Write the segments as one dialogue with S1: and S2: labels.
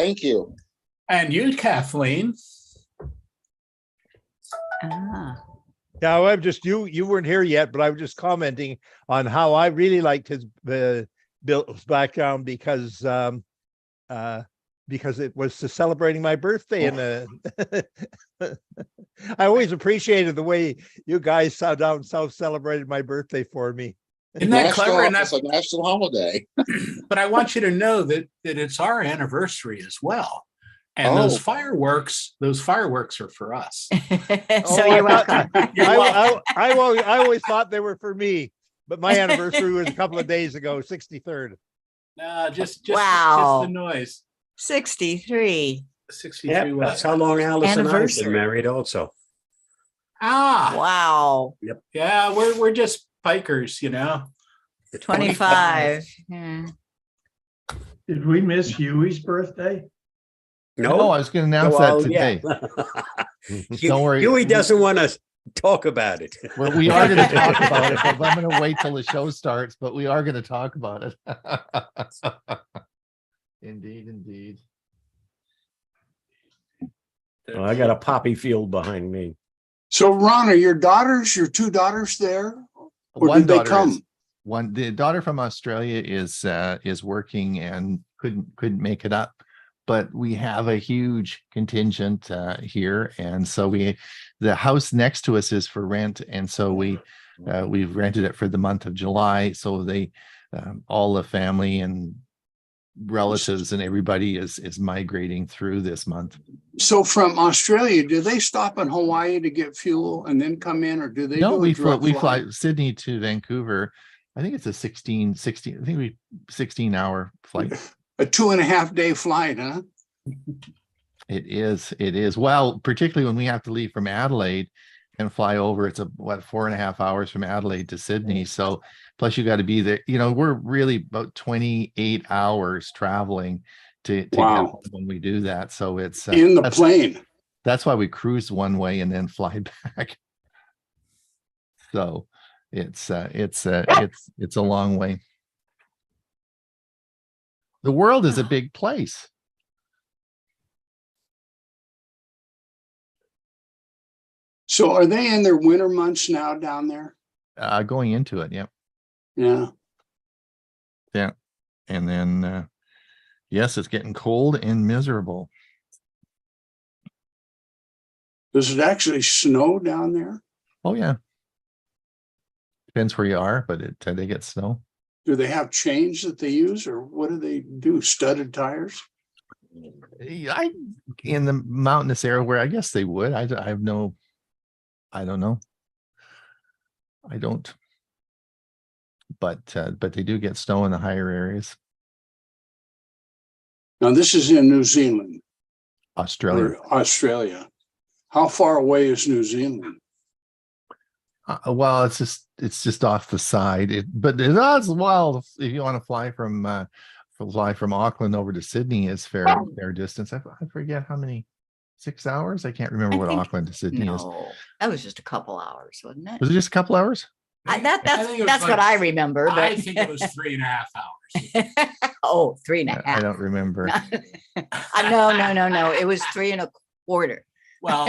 S1: Thank you.
S2: And you, Kathleen.
S3: Ah.
S4: Yeah, I'm just you weren't here yet, but I was just commenting on how I really liked his Bill's background because it was celebrating my birthday, and I always appreciated the way you guys sat down south celebrated my birthday for me.
S2: Isn't that clever? And
S1: It's a national holiday.
S2: but I want you to know that it's our anniversary as well. And those fireworks are for us.
S3: So you're welcome.
S4: I always thought they were for me, but my anniversary was a couple of days ago, 63rd.
S2: No, just
S3: Wow.
S2: the noise.
S3: 63.
S2: 63
S5: Yep,
S2: was.
S5: that's how long Alice and I have
S3: Anniversary.
S5: been married also.
S2: Ah,
S3: Wow.
S2: yeah, we're just pikers, you know.
S3: 25. Yeah.
S6: Did we miss Huey's birthday?
S7: No, I was going to announce that today. Don't worry.
S5: Hewie doesn't want to talk about it.
S7: We are going to talk about it, but I'm going to wait till the show starts, but we are going to talk about it. Indeed.
S5: Well, I got a poppy field behind me.
S6: So Ron, are your two daughters there? Or
S7: One
S6: did they
S7: daughter
S6: come?
S7: the daughter from Australia is working and couldn't make it up, but we have a huge contingent here, and so the house next to us is for rent, and so we've rented it for the month of July. So all the family and relatives and everybody is migrating through this month.
S6: So from Australia, do they stop in Hawaii to get fuel and then come in, or do they?
S7: No,
S6: do a
S7: we
S6: direct
S7: fly Sydney to Vancouver. I think it's a 16-hour flight.
S6: A 2.5 day flight, huh?
S7: It is. Well, particularly when we have to leave from Adelaide and fly over, it's 4.5 hours from Adelaide to Sydney. So plus you got to be there. We're really about 28 hours traveling to get home when we do that. So it's
S6: in the plane.
S7: That's why we cruise one way and then fly back. So it's a long way. The world is a big place.
S6: So are they in their winter months now down there?
S7: Going into it, yep.
S6: Yeah.
S7: Yeah. And then yes, it's getting cold and miserable.
S6: Does it actually snow down there?
S7: Oh yeah. Depends where you are, but they get snow.
S6: Do they have chains that they use, or what do they do? Studded tires?
S7: In the mountainous area where I guess they would. I don't know. I don't. But they do get snow in the higher areas.
S6: Now this is in New Zealand.
S7: Australia.
S6: How far away is New Zealand?
S7: Well, it's just off the side. But it is, well, if you want to fly from Auckland over to Sydney, is fair distance. I forget how many. 6 hours? I can't remember what Auckland to Sydney is.
S3: That was just a couple hours, wasn't it?
S7: Was it just a couple hours?
S3: That's what I remember. But
S2: I think it was 3.5 hours.
S3: Oh, 3.5.
S7: I don't remember.
S3: No. It was 3.25.
S2: Well,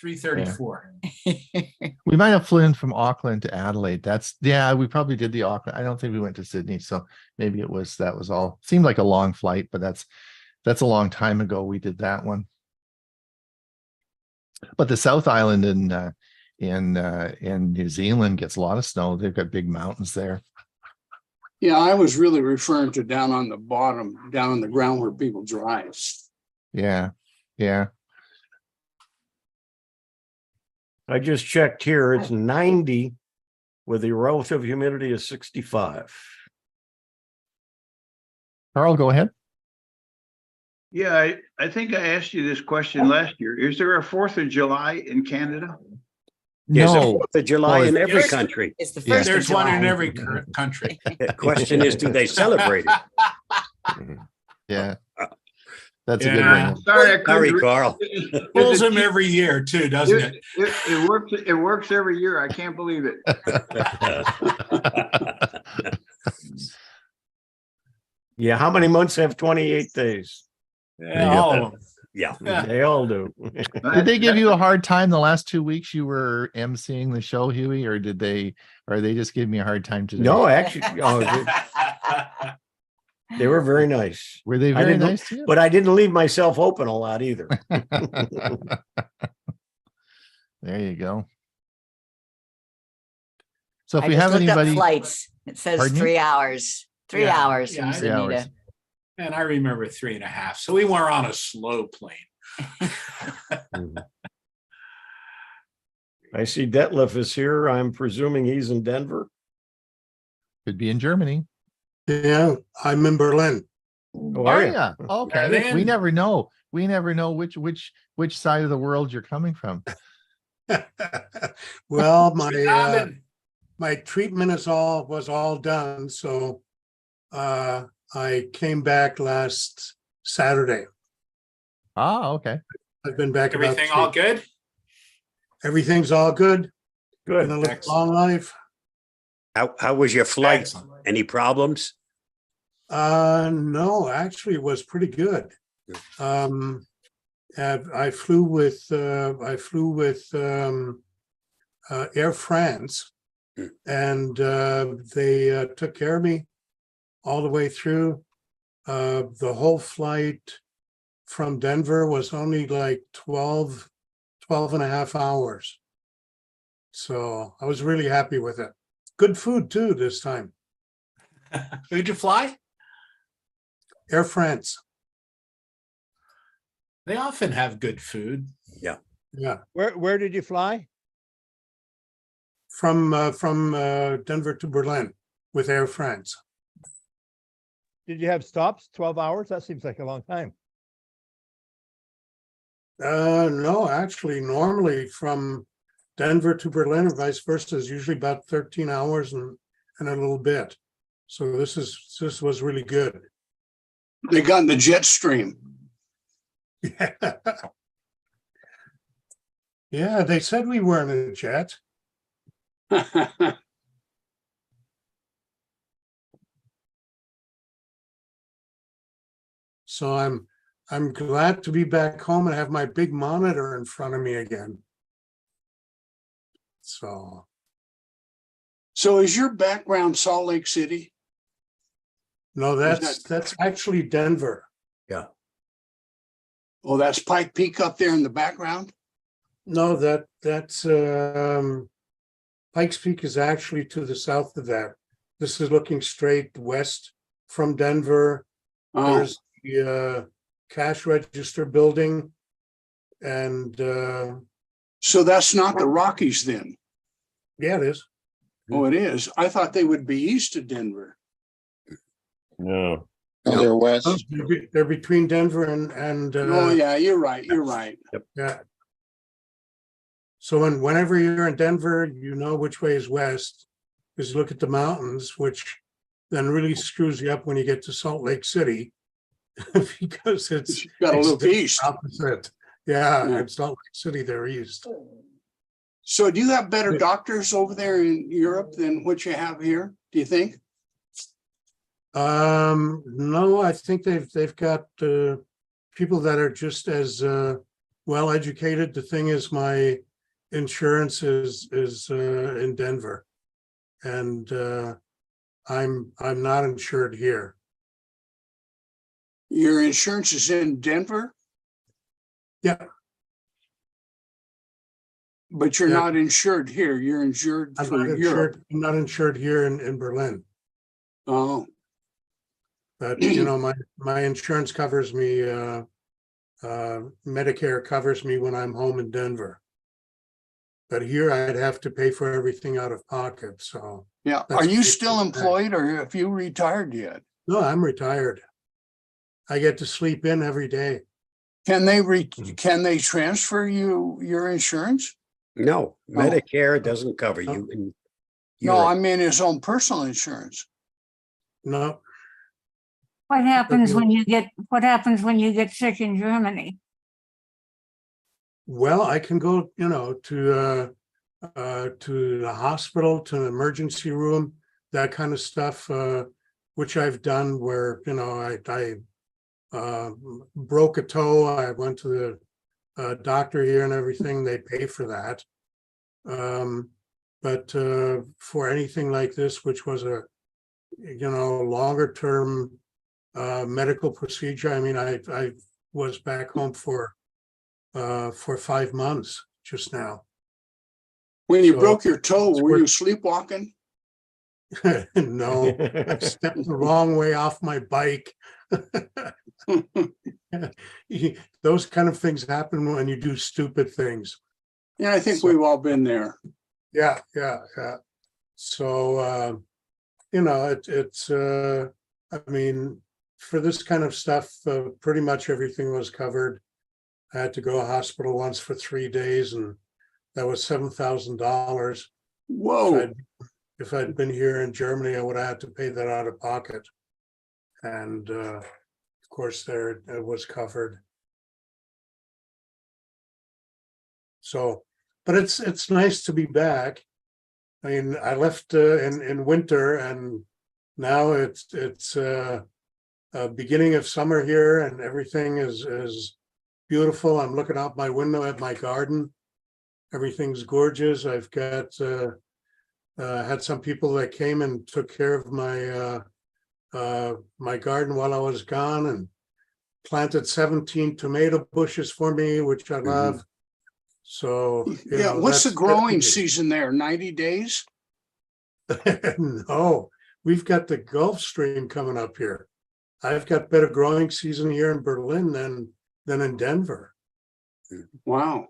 S2: 3:34.
S7: We might have flown from Auckland to Adelaide. We probably did the Auckland. I don't think we went to Sydney, so maybe that was all. Seemed like a long flight, but that's a long time ago we did that one. But the South Island in New Zealand gets a lot of snow. They've got big mountains there.
S6: Yeah, I was really referring to down on the bottom, down on the ground where people drive.
S7: Yeah.
S5: I just checked here. It's 90 with the relative humidity of 65.
S7: Carl, go ahead.
S8: Yeah, I think I asked you this question last year. Is there a 4th of July in Canada?
S5: There's a
S7: No.
S5: 4th of July in every country.
S3: It's the first.
S2: There's
S3: of
S2: one
S3: July.
S2: in every country.
S5: The question is, do they celebrate it?
S7: Yeah. That's a
S2: Yeah.
S7: good one.
S8: Sorry, I couldn't
S5: Sorry,
S8: re-
S5: Carl.
S2: Pulls them every year too, doesn't it?
S8: It works. It works every year. I can't believe it.
S5: Yeah, how many months have 28 days?
S2: Yeah, all of them.
S1: Yeah.
S2: Yeah.
S5: They all do.
S7: Did they give you a hard time the last 2 weeks you were emceeing the show, Hewie, or are they just giving me a hard time today?
S5: No, actually, they were very nice.
S7: Were they
S5: I
S7: very
S5: didn't-
S7: nice to you?
S5: But I didn't leave myself open a lot either.
S7: There you go. So if
S3: I
S7: we
S3: just
S7: have
S3: looked up
S7: anybody,
S3: flights. It says
S7: Pardon me?
S3: 3 hours. 3
S2: Yeah,
S3: hours
S2: yeah,
S3: from
S7: 3 hours.
S3: Sonita.
S2: And I remember 3.5. So we were on a slow plane.
S5: I see Detlef is here. I'm presuming he's in Denver.
S7: could be in Germany.
S6: Yeah, I'm in Berlin.
S5: Oh,
S7: Oh
S5: are you?
S7: yeah. Okay.
S2: Right
S7: We
S2: in.
S7: never know. We never know which side of the world you're coming from.
S6: Well, my treatment was all done, so I came back last Saturday.
S7: Ah, okay.
S6: I've been back about
S2: Everything all good?
S6: everything's all good.
S5: Good.
S6: Gonna live a
S2: Excellent.
S6: long life.
S1: How was your flight?
S2: Excellent.
S1: Any problems?
S6: No, actually it was pretty good. I flew with Air France, and they took care of me all the way through. The whole flight from Denver was only like 12 and a half hours. So I was really happy with it. Good food too this time.
S2: Who'd you fly?
S6: Air France.
S2: They often have good food.
S6: Yeah.
S4: Where did you fly?
S6: From Denver to Berlin with Air France.
S4: Did you have stops? 12 hours? That seems like a long time.
S6: No, actually, normally from Denver to Berlin and vice versa is usually about 13 hours and a little bit. So this was really good. They got in the jet stream. Yeah, they said we weren't in a jet. So I'm glad to be back home and have my big monitor in front of me again. So is your background Salt Lake City? No, that's actually Denver.
S1: Yeah.
S6: Oh, that's Pike Peak up there in the background? No, that's Pikes Peak is actually to the south of that. This is looking straight west from Denver. There's the cash register building. And so that's not the Rockies then? Yeah, it is. Oh, it is. I thought they would be east of Denver.
S5: No.
S9: They're west.
S6: They're between Denver and
S9: Oh, yeah, you're right. You're right.
S6: yeah. So whenever you're in Denver, you know which way is west, because you look at the mountains, which then really screws you up when you get to Salt Lake City, because it's
S9: Got to
S6: it's
S9: look
S6: the
S9: east.
S6: opposite. Yeah,
S9: Yeah.
S6: it's Salt Lake City, they're east.
S9: So do you have better doctors over there in Europe than what you have here? Do you think?
S6: No, I think they've got people that are just as well educated. The thing is, my insurance is in Denver, and I'm not insured here.
S9: Your insurance is in Denver,
S6: Yeah,
S9: but you're
S6: Yeah.
S9: not insured here. You're insured
S6: I'm
S9: for
S6: not
S9: Europe.
S6: insured. I'm not insured here in Berlin,
S9: Oh,
S6: but my insurance covers me. Medicare covers me when I'm home in Denver. But here I'd have to pay for everything out of pocket. So
S9: yeah.
S6: That's
S9: Are you
S6: pretty
S9: still
S6: bad.
S9: employed or have you retired yet?
S6: no, I'm retired. I get to sleep in every day.
S9: Can they transfer you your insurance?
S1: No, Medicare doesn't cover you. in
S9: No,
S1: Europe.
S9: I mean his own personal insurance.
S6: No,
S10: What happens
S6: you-
S10: when you get sick in Germany?
S6: well, I can go, to the hospital, to an emergency room, that kind of stuff, which I've done where, I broke a toe. I went to the doctor here and everything. They pay for that. But for anything like this, which was a, longer term medical procedure, I mean, I was back home for 5 months just now.
S9: When you
S6: So,
S9: broke your toe,
S6: it's
S9: were you
S6: worth-
S9: sleepwalking?
S6: No, I stepped the wrong way off my bike. Those kind of things happen when you do stupid things.
S9: Yeah, I think
S6: So-
S9: we've all been there.
S6: Yeah. So, it's, I mean, for this kind of stuff, pretty much everything was covered. I had to go to hospital once for 3 days, and that was $7,000.
S9: Whoa.
S6: If I'd been here in Germany, I would have had to pay that out of pocket. And of course, there it was covered. So, but it's nice to be back. I mean, I left in winter, and now it's beginning of summer here, and everything is beautiful. I'm looking out my window at my garden. Everything's gorgeous. I've got had some people that came and took care of my garden while I was gone, and planted 17 tomato bushes for me, which I love. So
S9: Yeah, what's the
S6: that's
S9: growing
S6: good.
S9: season there? 90 days?
S6: No, we've got the Gulf Stream coming up here. I've got better growing season here in Berlin than in Denver.
S9: Wow.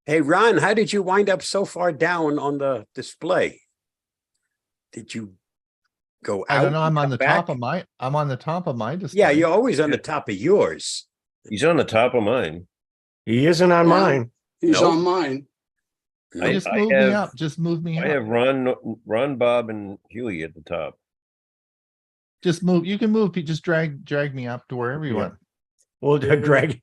S1: Hey, Ron, how did you wind up so far down on the display? Did you go out?
S7: I don't know. I'm
S1: and
S7: on
S1: come
S7: the
S1: back?
S7: top of my. I'm on the top of my display.
S1: Yeah, you're always on the top of yours.
S5: He's on the top of mine. He isn't on
S9: Yeah.
S5: mine.
S9: He's
S5: Nope.
S9: on mine.
S5: I-
S7: Just
S5: I
S7: move me
S5: have-
S7: up. Just move me
S5: I
S7: up.
S5: have Ron, Bob, and Hewie at the top.
S7: Just move. You can move. You just drag me up to wherever you
S5: Yeah.
S7: want.
S5: We'll drag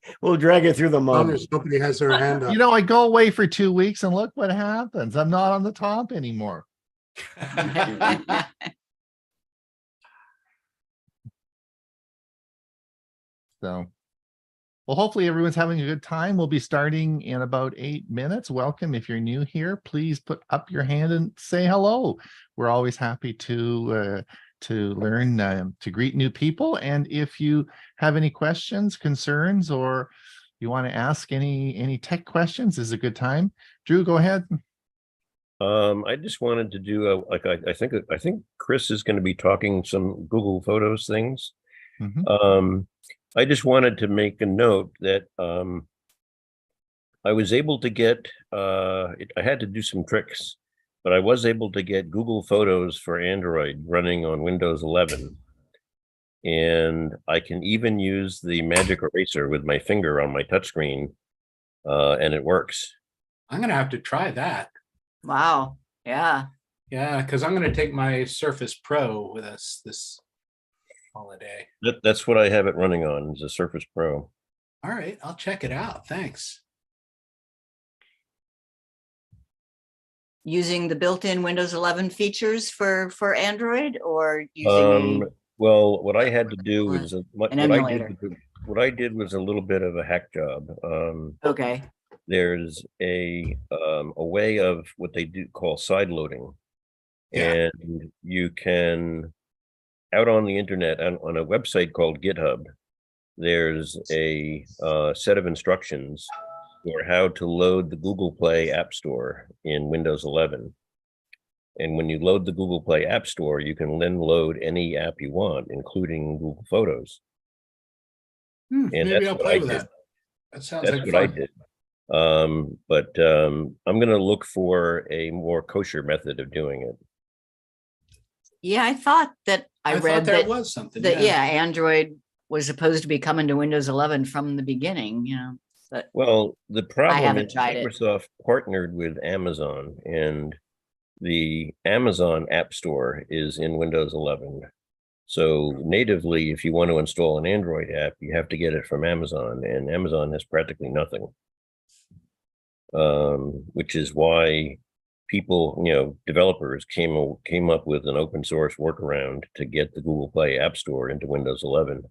S5: it through the
S6: As long
S5: mud.
S6: as nobody has their hand up.
S7: I go away for 2 weeks and look what happens. I'm not on the top anymore. So, well, hopefully everyone's having a good time. We'll be starting in about 8 minutes. Welcome. If you're new here, please put up your hand and say hello. We're always happy to learn, to greet new people. And if you have any questions, concerns, or you want to ask any tech questions, this is a good time. Drew, go ahead.
S5: I just wanted to do I think Chris is going to be talking some Google Photos things.
S7: Mhm.
S5: I just wanted to make a note that I was able to get I had to do some tricks, but I was able to get Google Photos for Android running on Windows 11. And I can even use the magic eraser with my finger on my touchscreen, and it works.
S2: I'm gonna have to try that.
S3: Wow. Yeah.
S2: Yeah, because I'm gonna take my Surface Pro with us this holiday.
S5: That's what I have it running on, is a Surface Pro.
S2: All right, I'll check it out. Thanks.
S3: Using the built-in Windows 11 features for Android, or using
S5: Well, what I had to do was what
S3: emulator.
S5: I did was a little bit of a hack job.
S3: okay.
S5: There's a way of what they do call side loading,
S2: Yeah.
S5: and you can out on the internet on a website called GitHub. There's a set of instructions for how to load the Google Play App Store in Windows 11. And when you load the Google Play App Store, you can then load any app you want, including Google Photos. And
S2: Maybe
S5: that's
S2: I'll
S5: what
S2: play
S5: I
S2: with
S5: did.
S2: that. That sounds
S5: That's
S2: like
S5: what I
S2: fun.
S5: did. But I'm going to look for a more kosher method of doing it.
S3: Yeah, I thought that I
S2: thought
S3: read
S2: there
S3: that
S2: was something.
S3: that Android was supposed to be coming to Windows 11 from the beginning. But
S5: Well, the problem
S3: haven't
S5: is
S3: tried it.
S5: Microsoft partnered with Amazon, and the Amazon App Store is in Windows 11. So natively, if you want to install an Android app, you have to get it from Amazon, and Amazon has practically nothing. Which is why people, developers came up with an open source workaround to get the Google Play App Store into Windows 11.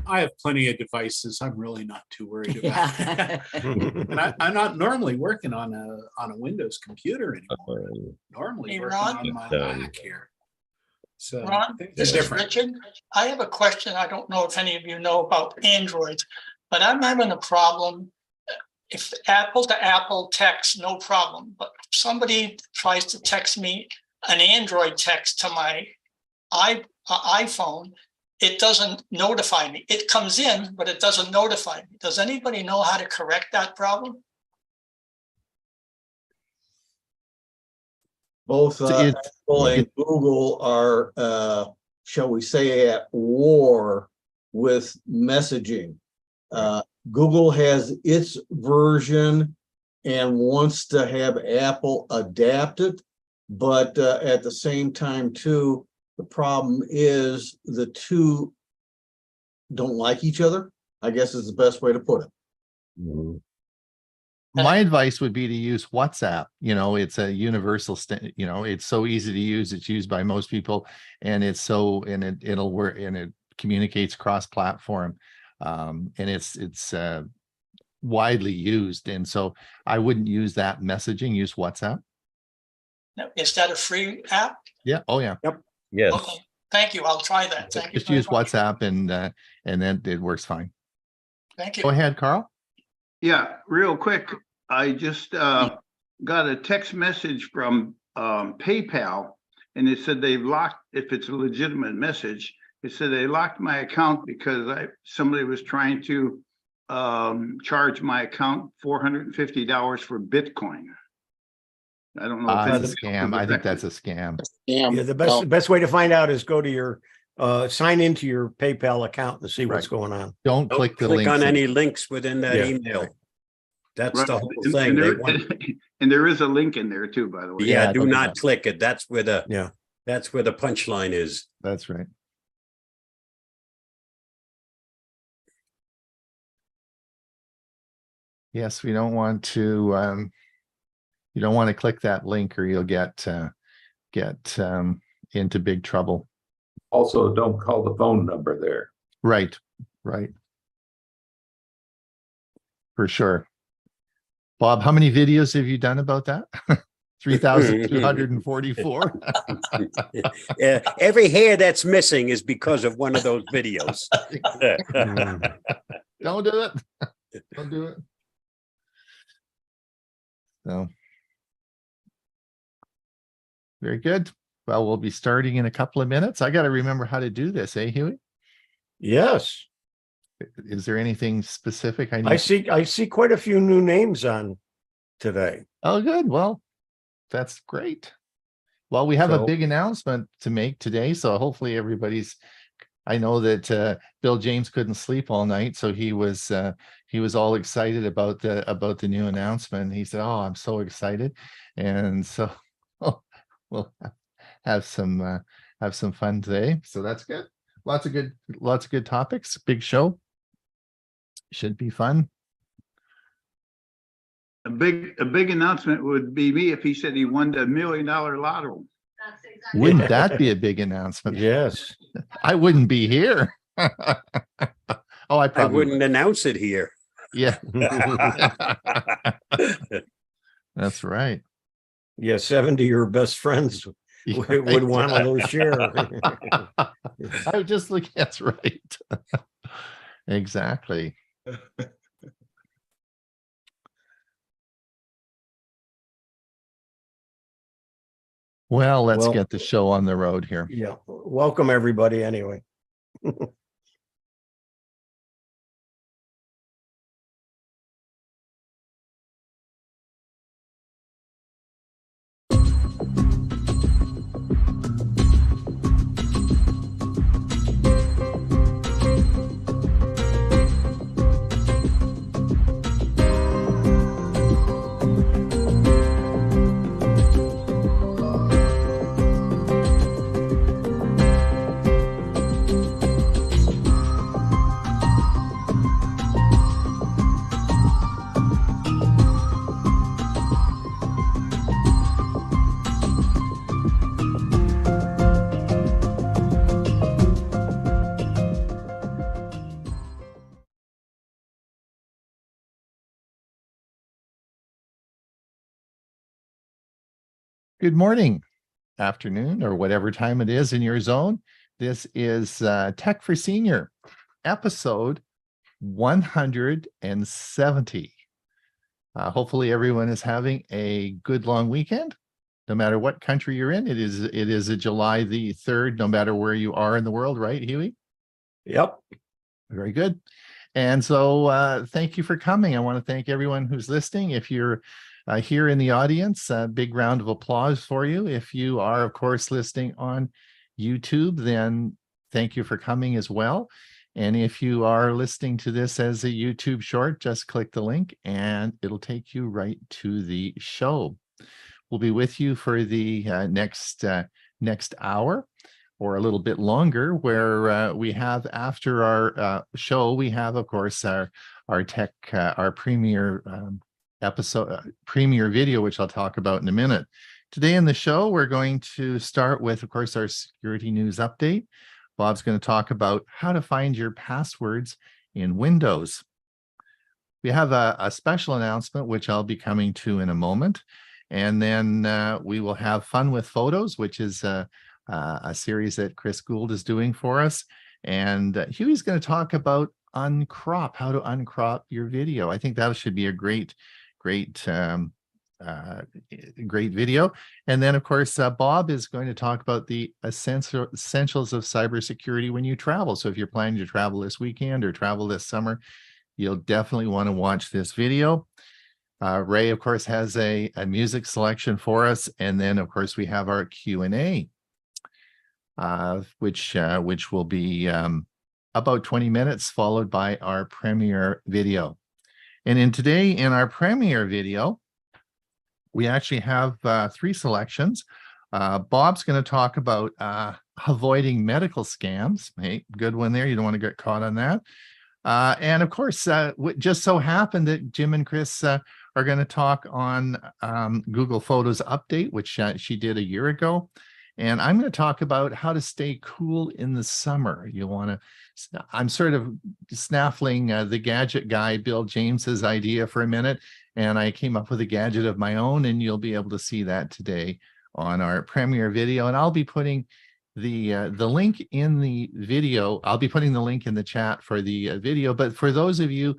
S2: I have plenty of devices. I'm really not too worried about
S3: Yeah.
S2: it. And I'm not normally working on a Windows computer anymore. Normally
S11: Hey,
S2: working
S11: Ron?
S2: on my Mac here. So
S11: Ron,
S2: it's
S11: this is
S2: different.
S11: Richard. I have a question. I don't know if any of you know about Androids, but I'm having a problem. If Apple to Apple text, no problem. But if somebody tries to text me an Android text to my iPhone, it doesn't notify me. It comes in, but it doesn't notify me. Does anybody know how to correct that problem?
S12: Both
S7: It's-
S12: Apple and Google are, shall we say, at war with messaging. Google has its version and wants to have Apple adapt it, but at the same time, too, the problem is the two don't like each other, I guess is the best way to put it.
S5: Mhm.
S7: My advice would be to use WhatsApp. It's a universal, it's so easy to use. It's used by most people, and it'll work, and it communicates cross-platform, and it's widely used. And so I wouldn't use that messaging. Use WhatsApp.
S11: Now, is that a free app?
S7: Yeah. Oh yeah.
S5: Yes.
S11: Okay, thank you. I'll try that. Thank you.
S7: Just
S11: very
S7: use
S11: much.
S7: WhatsApp, and then it works fine.
S11: Thank you.
S7: Go ahead, Carl.
S8: Yeah, real quick, I just got a text message from PayPal, and it said they've locked, if it's a legitimate message, it said they locked my account because somebody was trying to charge my account $450 for Bitcoin. I don't know if
S7: That's a
S8: it's
S7: scam. I think that's a scam.
S1: Yeah, the best way to find out is go to your sign into your PayPal account and see what's
S7: Right.
S1: going on.
S7: Don't
S1: Don't
S7: click the
S1: click
S7: links.
S1: on any links within that
S7: Yeah.
S1: email. That's
S8: Right.
S1: the whole
S8: And
S1: thing. They
S8: there-
S1: want,
S8: and there is a link in there too, by the way.
S1: yeah,
S7: Yeah,
S1: do
S7: don't do
S1: not
S7: that.
S1: click it. That's where the
S4: Yeah.
S1: punchline is.
S7: That's right. Yes, we don't want to. You don't want to click that link, or you'll get into big trouble.
S13: Also, don't call the phone number there.
S7: Right. Right. For sure. Bob, how many videos have you done about that? 3,244.
S1: Yeah, every hair that's missing is because of one of those videos.
S7: Don't do it. Don't do it. So. Very good. Well, we'll be starting in a couple of minutes. I got to remember how to do this, Hewie?
S4: Yes,
S7: Is there anything specific I need?
S4: I see quite a few new names on today.
S7: Oh, good. Well, that's great. Well, we have a
S4: So-
S7: big announcement to make today, so hopefully everybody's. I know that Bill James couldn't sleep all night, so he was all excited about the new announcement. He said, "Oh, I'm so excited," and so we'll have some fun today. So that's good. Lots of good topics. Big show. Should be fun.
S8: A big announcement would be me if he said he won the $1 million lotto.
S7: Wouldn't that be a big announcement?
S4: Yes.
S7: I wouldn't be here. Oh, I
S1: I
S7: probably
S1: wouldn't announce it here.
S7: Yeah. That's right.
S4: Yeah, 70 of your best friends would want a little share.
S7: I was just looking, that's right. Exactly. Well, let's
S4: Well-
S7: get the show on the road here.
S4: Yeah, welcome everybody anyway.
S7: Good morning, afternoon, or whatever time it is in your zone. This is Tech for Senior, episode 170. Hopefully everyone is having a good long weekend, no matter what country you're in. It is a July the 3rd, no matter where you are in the world, right, Hewie?
S1: Yep.
S7: Very good. And so thank you for coming. I want to thank everyone who's listening. If you're here in the audience, a big round of applause for you. If you are, of course, listening on YouTube, then thank you for coming as well. And if you are listening to this as a YouTube short, just click the link and it'll take you right to the show. We'll be with you for the next hour or a little bit longer, where we have, after our show, we have, of course, our premiere premiere video, which I'll talk about in a minute. Today in the show, we're going to start with, of course, our security news update. Bob's going to talk about how to find your passwords in Windows. We have a special announcement, which I'll be coming to in a moment. And then we will have Fun with Photos, which is a series that Chris Gould is doing for us. And Huey's going to talk about uncrop, how to uncrop your video. I think that should be a great video. And then, of course, Bob is going to talk about the essentials of cybersecurity when you travel. So if you're planning to travel this weekend or travel this summer, you'll definitely want to watch this video. Ray, of course, has a music selection for us. And then, of course, we have our Q&A, which will be about 20 minutes, followed by our premiere video. And in our premiere video, we actually have 3 selections. Bob's going to talk about avoiding medical scams. Hey, good one there. You don't want to get caught on that. And of course, just so happened that Jim and Chris are going to talk on Google Photos Update, which she did a year ago. And I'm going to talk about how to stay cool in the summer. I'm sort of snaffling the gadget guy, Bill James's idea for a minute, and I came up with a gadget of my own, and you'll be able to see that today on our premiere video. And I'll be putting the link in the video. I'll be putting the link in the chat for the video. But for those of you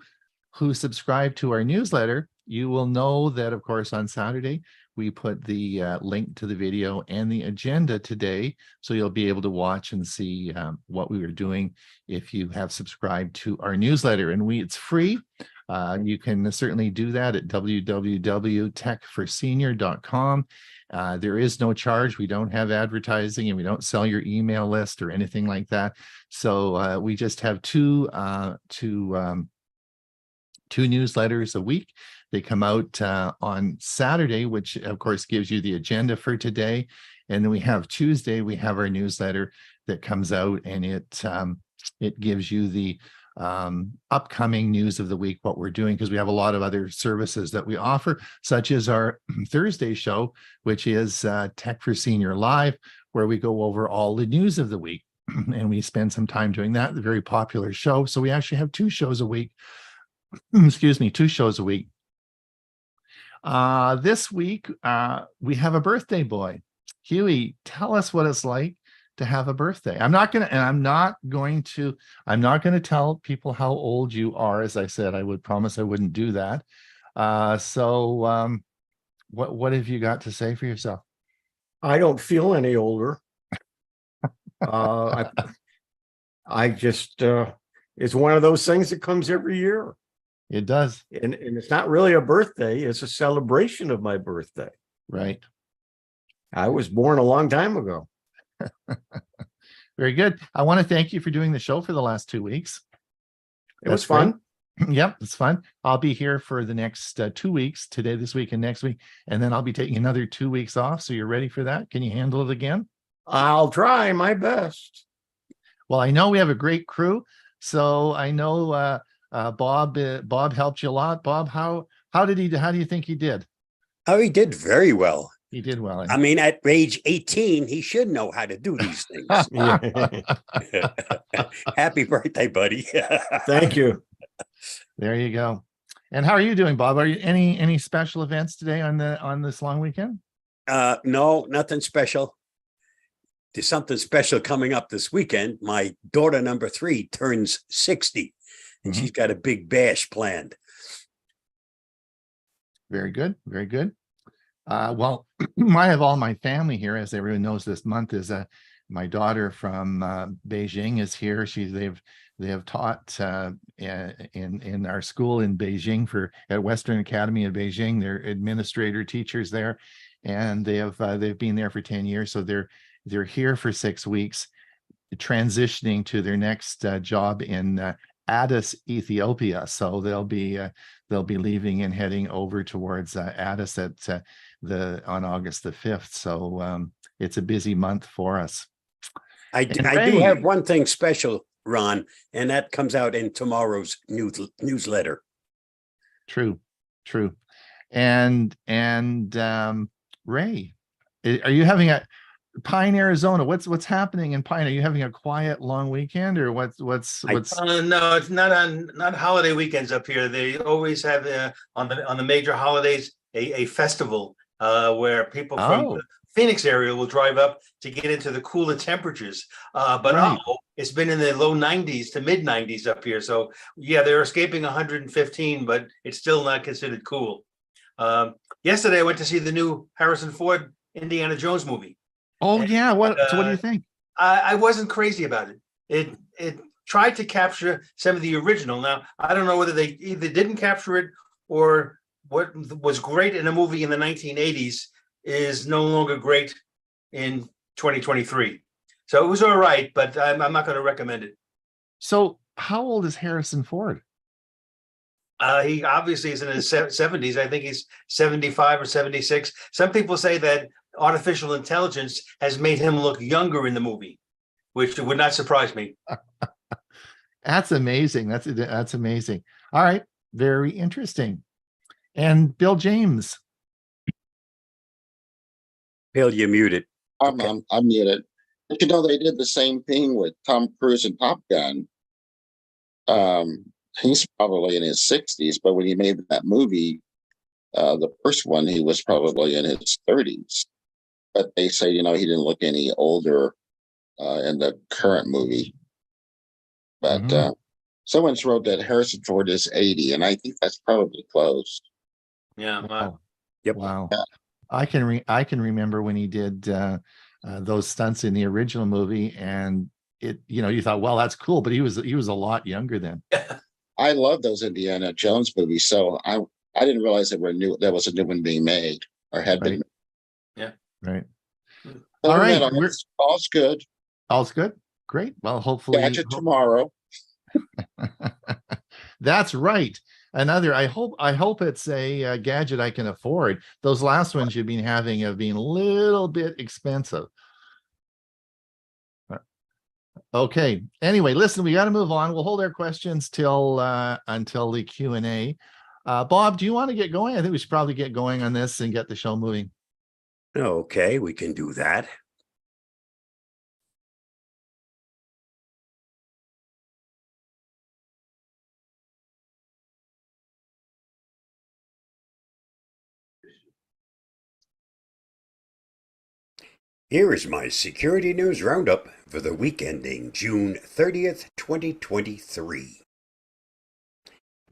S7: who subscribe to our newsletter, you will know that, of course, on Saturday, we put the link to the video and the agenda today, so you'll be able to watch and see what we were doing if you have subscribed to our newsletter. And it's free. You can certainly do that at www.techforsenior.com. There is no charge. We don't have advertising, and we don't sell your email list or anything like that. So we just have two newsletters a week. They come out on Saturday, which of course gives you the agenda for today. And then we have Tuesday, we have our newsletter that comes out, and it gives you the upcoming news of the week, what we're doing, because we have a lot of other services that we offer, such as our Thursday show, which is Tech for Senior Live, where we go over all the news of the week. And we spend some time doing that, a very popular show. So we actually have 2 shows a week. Excuse me, 2 shows a week. This week, we have a birthday boy. Hewie, tell us what it's like to have a birthday. I'm not going to tell people how old you are. As I said, I would promise I wouldn't do that. So what have you got to say for yourself?
S14: I don't feel any older. I just, it's one of those things that comes every year.
S7: It does.
S14: And it's not really a birthday. It's a celebration of my birthday.
S7: Right.
S14: I was born a long time ago.
S7: Very good. I want to thank you for doing the show for the last 2 weeks.
S14: It was fun.
S7: Yep, it's fun. I'll be here for the next 2 weeks, today, this week, and next week. And then I'll be taking another 2 weeks off. So you're ready for that? Can you handle it again?
S14: I'll try my best.
S7: Well, I know we have a great crew. So I know Bob helped you a lot. Bob, how do you think he did?
S1: Oh, he did very well.
S7: He did well.
S1: I mean, at age 18, he should know how to do these things. Happy birthday, buddy.
S14: Thank you.
S7: There you go. And how are you doing, Bob? Are you any special events today on this long weekend?
S1: No, nothing special. There's something special coming up this weekend. My daughter number 3 turns 60 and
S7: Mhm.
S1: she's got a big bash planned.
S7: Very good. Very good. Well, I have all my family here, as everyone knows. This month is my daughter from Beijing is here. They have taught in our school in Beijing at Western Academy in Beijing. They're administrator teachers there, and they've been there for 10 years. So they're here for 6 weeks, transitioning to their next job in Addis, Ethiopia. So they'll be leaving and heading over towards Addis on August the 5th. So it's a busy month for us.
S1: I do have one thing special, Ron, and that comes out in tomorrow's newsletter.
S7: True. And Ray, are you having a Pine, Arizona? What's happening in Pine? Are you having a quiet long weekend, or what's?
S15: No, it's not holiday weekends up here. They always have on the major holidays a festival where people from the Phoenix area will drive up to get into the cooler temperatures. But it's been in the low 90s to mid 90s up here. So yeah, they're escaping 115, but it's still not considered cool. Yesterday, I went to see the new Harrison Ford Indiana Jones movie.
S7: Oh yeah, what do you think?
S15: I wasn't crazy about it. It tried to capture some of the original. Now I don't know whether they either didn't capture it or what was great in a movie in the 1980s is no longer great in 2023. So it was all right, but I'm not going to recommend it.
S7: So how old is Harrison Ford?
S15: He obviously is in his 70s. I think he's 75 or 76. Some people say that artificial intelligence has made him look younger in the movie, which would not surprise me.
S7: That's amazing. That's amazing. All right. Very interesting. And Bill James.
S1: Bill, you're muted.
S16: I'm muted. But you know, they did the same thing with Tom Cruise in Top Gun. He's probably in his 60s, but when he made that movie, the first one, he was probably in his 30s. But they say, you know, he didn't look any older in the current movie. But someone's wrote that Harrison Ford is 80, and I think that's probably close.
S15: Yeah.
S7: Wow.
S1: Yep.
S7: Wow. Yeah. I can remember when he did those stunts in the original movie, and you thought, well, that's cool, but he was a lot younger then.
S16: I love those Indiana Jones movies, so I didn't realize there was a new one being made or had been made.
S15: Yeah.
S7: Right.
S16: All right. All's good.
S7: All's good. Great. Well, hopefully
S16: Gadget tomorrow.
S7: That's right. I hope it's a gadget I can afford. Those last ones you've been having have been a little bit expensive. Okay. Anyway, listen, we got to move on. We'll hold our questions until the Q&A. Bob, do you want to get going? I think we should probably get going on this and get the show moving.
S1: Okay, we can do that. Here is my security news roundup for the week ending June 30th, 2023.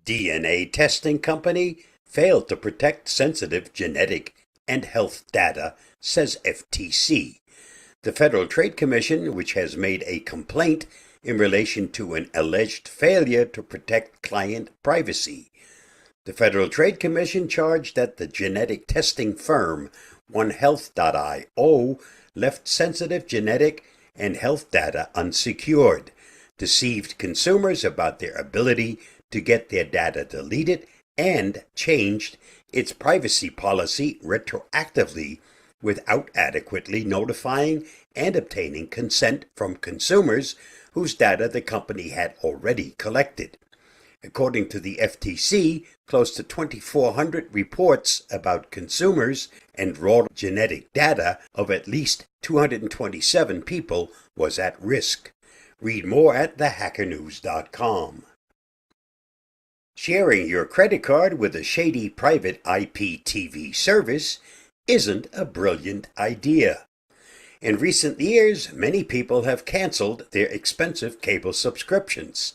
S1: DNA testing company failed to protect sensitive genetic and health data, says FTC. The Federal Trade Commission, which has made a complaint in relation to an alleged failure to protect client privacy. The Federal Trade Commission charged that the genetic testing firm OneHealth.io left sensitive genetic and health data unsecured, deceived consumers about their ability to get their data deleted, and changed its privacy policy retroactively without adequately notifying and obtaining consent from consumers whose data the company had already collected. According to the FTC, close to 2,400 reports about consumers and raw genetic data of at least 227 people was at risk. Read more at thehackernews.com. Sharing your credit card with a shady private IPTV service isn't a brilliant idea. In recent years, many people have canceled their expensive cable subscriptions,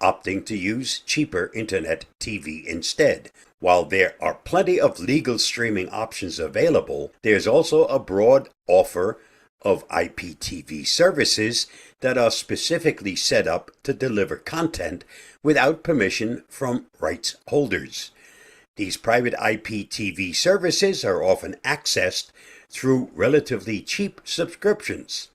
S1: opting to use cheaper internet TV instead. While there are plenty of legal streaming options available, there's also a broad offer of IPTV services that are specifically set up to deliver content without permission from rights holders. These private IPTV services are often accessed through relatively cheap subscriptions.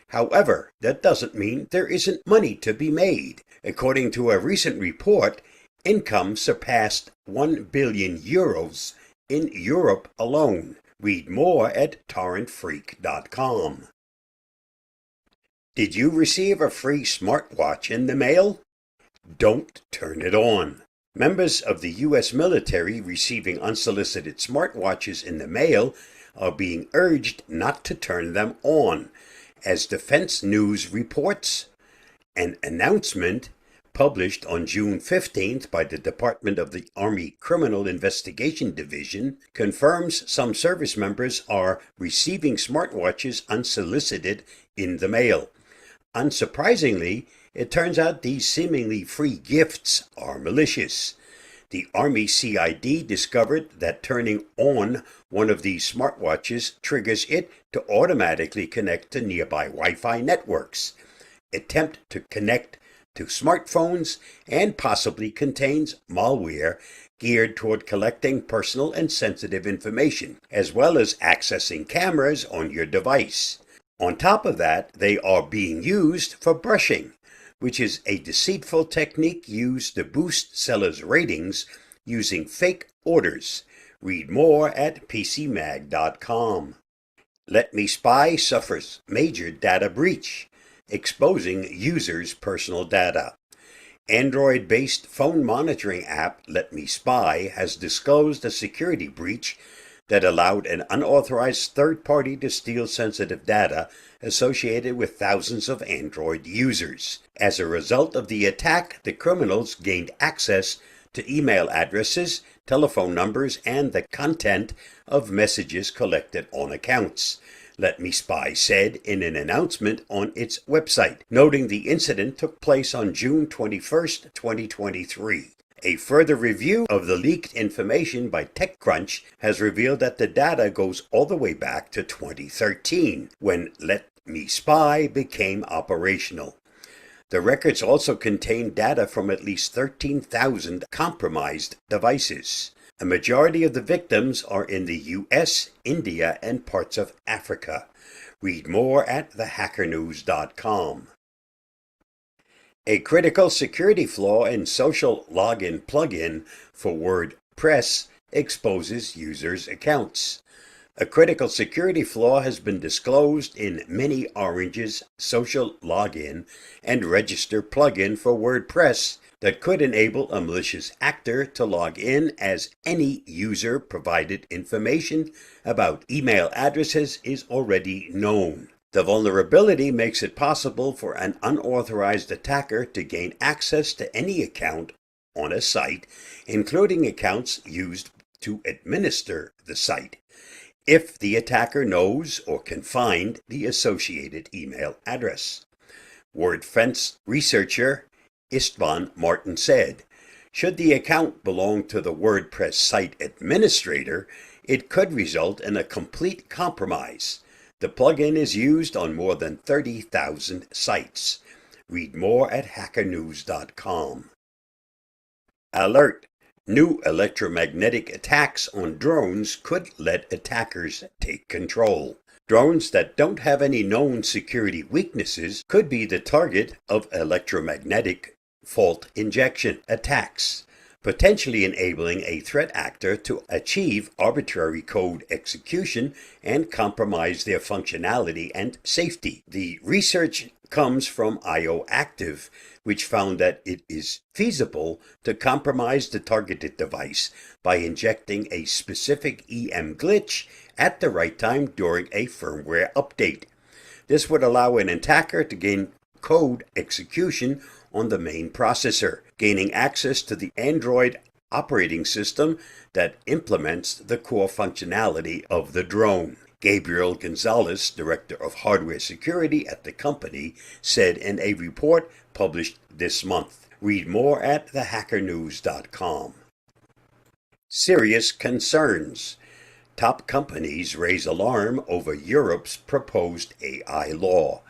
S1: However, that doesn't mean there isn't money to be made. According to a recent report, income surpassed 1 billion euros in Europe alone. Read more at torrentfreak.com. Did you receive a free smartwatch in the mail? Don't turn it on. Members of the U.S. military receiving unsolicited smartwatches in the mail are being urged not to turn them on. As Defense News reports, an announcement published on June 15th by the Department of the Army Criminal Investigation Division confirms some service members are receiving smartwatches unsolicited in the mail. Unsurprisingly, it turns out these seemingly free gifts are malicious. The Army CID discovered that turning on one of these smartwatches triggers it to automatically connect to nearby Wi-Fi networks, attempt to connect to smartphones, and possibly contains malware geared toward collecting personal and sensitive information, as well as accessing cameras on your device. On top of that, they are being used for brushing, which is a deceitful technique used to boost sellers' ratings using fake orders. Read more at pcmag.com. Let Me Spy suffers major data breach, exposing users' personal data. Android-based phone monitoring app Let Me Spy has disclosed a security breach that allowed an unauthorized third party to steal sensitive data associated with thousands of Android users. As a result of the attack, the criminals gained access to email addresses, telephone numbers, and the content of messages collected on accounts, Let Me Spy said in an announcement on its website, noting the incident took place on June 21st, 2023. A further review of the leaked information by TechCrunch has revealed that the data goes all the way back to 2013, when Let Me Spy became operational. The records also contain data from at least 13,000 compromised devices. A majority of the victims are in the US, India, and parts of Africa. Read more at thehackernews.com. A critical security flaw in social login plugin for WordPress exposes users' accounts. A critical security flaw has been disclosed in Mini Orange's social login and register plugin for WordPress that could enable a malicious actor to log in as any user provided information about email addresses is already known. The vulnerability makes it possible for an unauthorized attacker to gain access to any account on a site, including accounts used to administer the site, if the attacker knows or can find the associated email address. WordFence researcher Istvan Martin said, should the account belong to the WordPress site administrator, it could result in a complete compromise. The plugin is used on more than 30,000 sites. Read more at hackernews.com. Alert! New electromagnetic attacks on drones could let attackers take control. Drones that don't have any known security weaknesses could be the target of electromagnetic fault injection attacks, potentially enabling a threat actor to achieve arbitrary code execution and compromise their functionality and safety. The research comes from IO Active, which found that it is feasible to compromise the targeted device by injecting a specific EM glitch at the right time during a firmware update. This would allow an attacker to gain code execution on the main processor, gaining access to the Android operating system that implements the core functionality of the drone. Gabriel Gonzalez, director of hardware security at the company, said in a report published this month. Read more at thehackernews.com. Serious concerns. Top companies raise alarm over Europe's proposed AI law.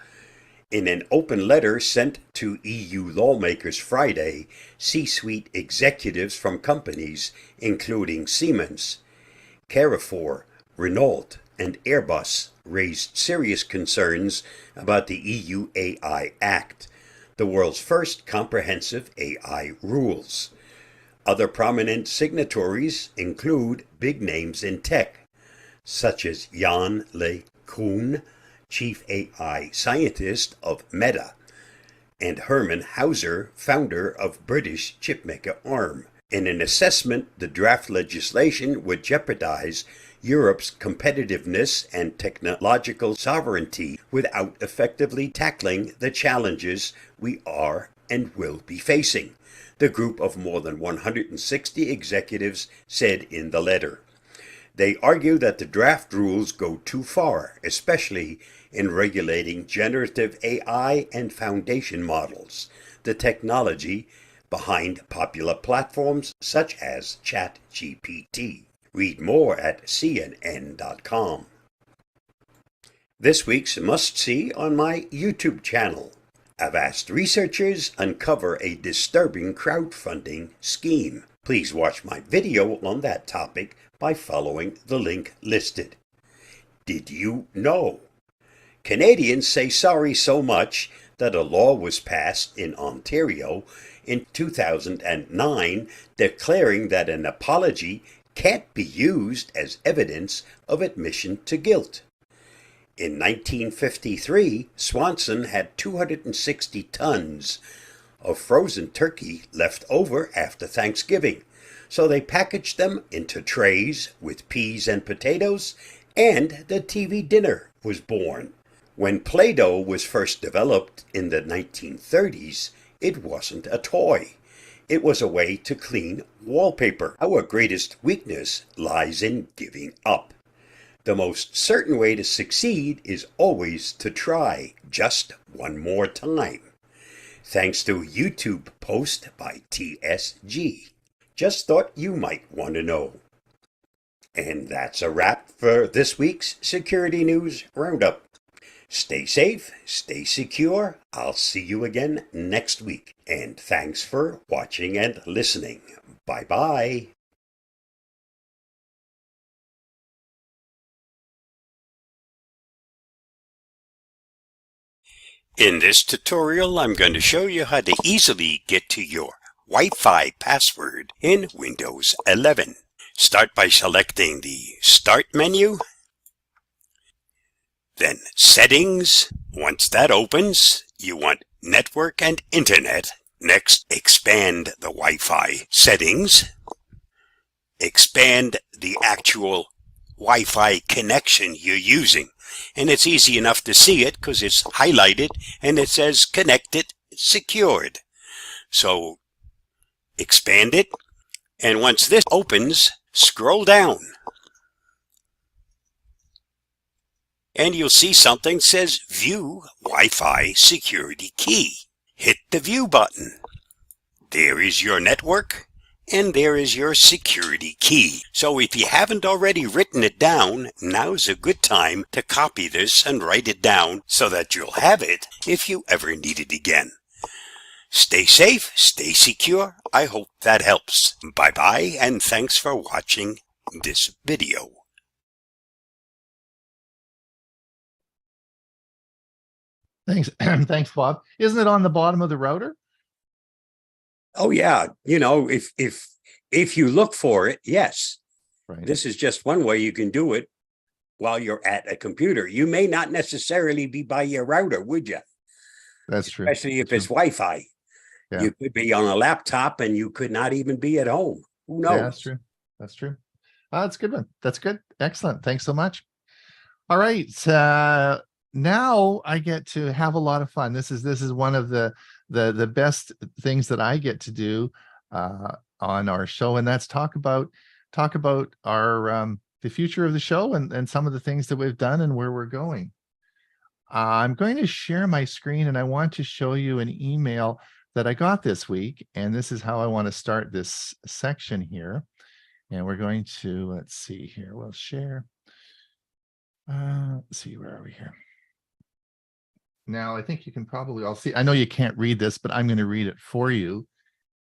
S1: In an open letter sent to EU lawmakers Friday, C-suite executives from companies including Siemens, Carrefour, Renault, and Airbus raised serious concerns about the EU AI Act, the world's first comprehensive AI rules. Other prominent signatories include big names in tech, such as Jan LeCun, chief AI scientist of Meta, and Herman Hauser, founder of British chipmaker ARM. In an assessment, the draft legislation would jeopardize Europe's competitiveness and technological sovereignty without effectively tackling the challenges we are and will be facing, the group of more than 160 executives said in the letter. They argue that the draft rules go too far, especially in regulating generative AI and foundation models, the technology behind popular platforms such as ChatGPT. Read more at CNN.com. This week's must-see on my YouTube channel. Avast researchers uncover a disturbing crowdfunding scheme. Please watch my video on that topic by following the link listed. Did you know? Canadians say sorry so much that a law was passed in Ontario in 2009 declaring that an apology can't be used as evidence of admission to guilt. In 1953, Swanson had 260 tons of frozen turkey left over after Thanksgiving, so they packaged them into trays with peas and potatoes, and the TV dinner was born. When Play-Doh was first developed in the 1930s, it wasn't a toy. It was a way to clean wallpaper. Our greatest weakness lies in giving up. The most certain way to succeed is always to try just one more time. Thanks to a YouTube post by TSG. Just thought you might want to know. And that's a wrap for this week's Security News Roundup. Stay safe, stay secure. I'll see you again next week. And thanks for watching and listening. Bye-bye. In this tutorial, I'm going to show you how to easily get to your Wi-Fi password in Windows 11. Start by selecting the Start menu, then Settings. Once that opens, you want Network and Internet. Next, expand the Wi-Fi settings. Expand the actual Wi-Fi connection you're using. And it's easy enough to see it because it's highlighted and it says Connected Secured. So expand it, and once this opens, scroll down. And you'll see something that says View Wi-Fi Security Key. Hit the View button. There is your network, and there is your security key. So if you haven't already written it down, now's a good time to copy this and write it down so that you'll have it if you ever need it again. Stay safe, stay secure. I hope that helps. Bye-bye, and thanks for watching this video.
S7: Thanks. Thanks, Bob. Isn't it on the bottom of the router?
S1: Oh yeah, if you look for it, yes.
S7: Right.
S1: This is just one way you can do it while you're at a computer. You may not necessarily be by your router, would you?
S7: That's true.
S1: Especially if it's Wi-Fi.
S7: Yeah.
S1: You could be on a laptop and you could not even be at home. Who knows?
S7: Yeah, that's true. That's true. That's a good one. That's good. Excellent. Thanks so much. All right. Now I get to have a lot of fun. This is one of the best things that I get to do on our show, and that's talk about our the future of the show and some of the things that we've done and where we're going. I'm going to share my screen, and I want to show you an email that I got this week, and this is how I want to start this section here. And we're going to, let's see here, we'll share. Let's see, where are we here? Now, I think you can probably all see, I know you can't read this, but I'm going to read it for you.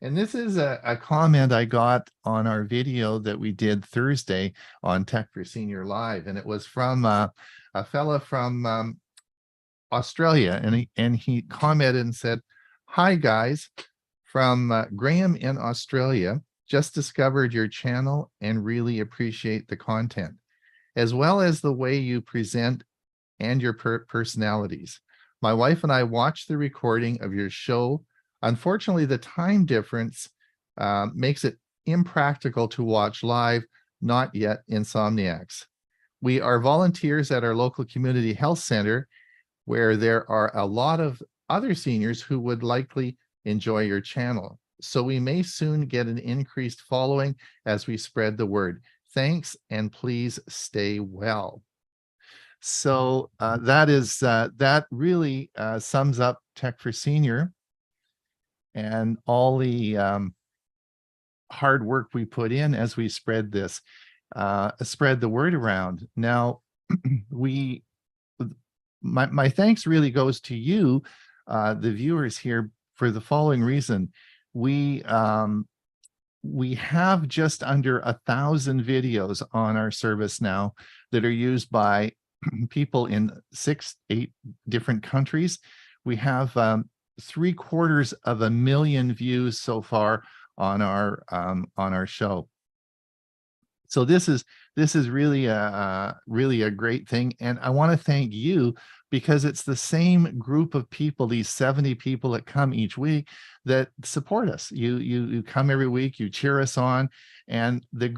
S7: And this is a comment I got on our video that we did Thursday on Tech for Senior Live. And it was from a fella from Australia. And he commented and said, "Hi, guys, from Graham in Australia. Just discovered your channel and really appreciate the content, as well as the way you present and your personalities. My wife and I watched the recording of your show. Unfortunately, the time difference makes it impractical to watch live, not yet insomniacs. We are volunteers at our local community health center, where there are a lot of other seniors who would likely enjoy your channel. So we may soon get an increased following as we spread the word. Thanks, and please stay well." So that really sums up Tech for Senior and all the hard work we put in as we spread this, spread the word around. Now, my thanks really goes to you, the viewers here, for the following reason. We have just under 1,000 videos on our service now that are used by people in 6-8 different countries. We have 750,000 views so far on our show. So this is really a great thing, and I want to thank you, because it's the same group of people, these 70 people that come each week, that support us. You come every week, you cheer us on, and the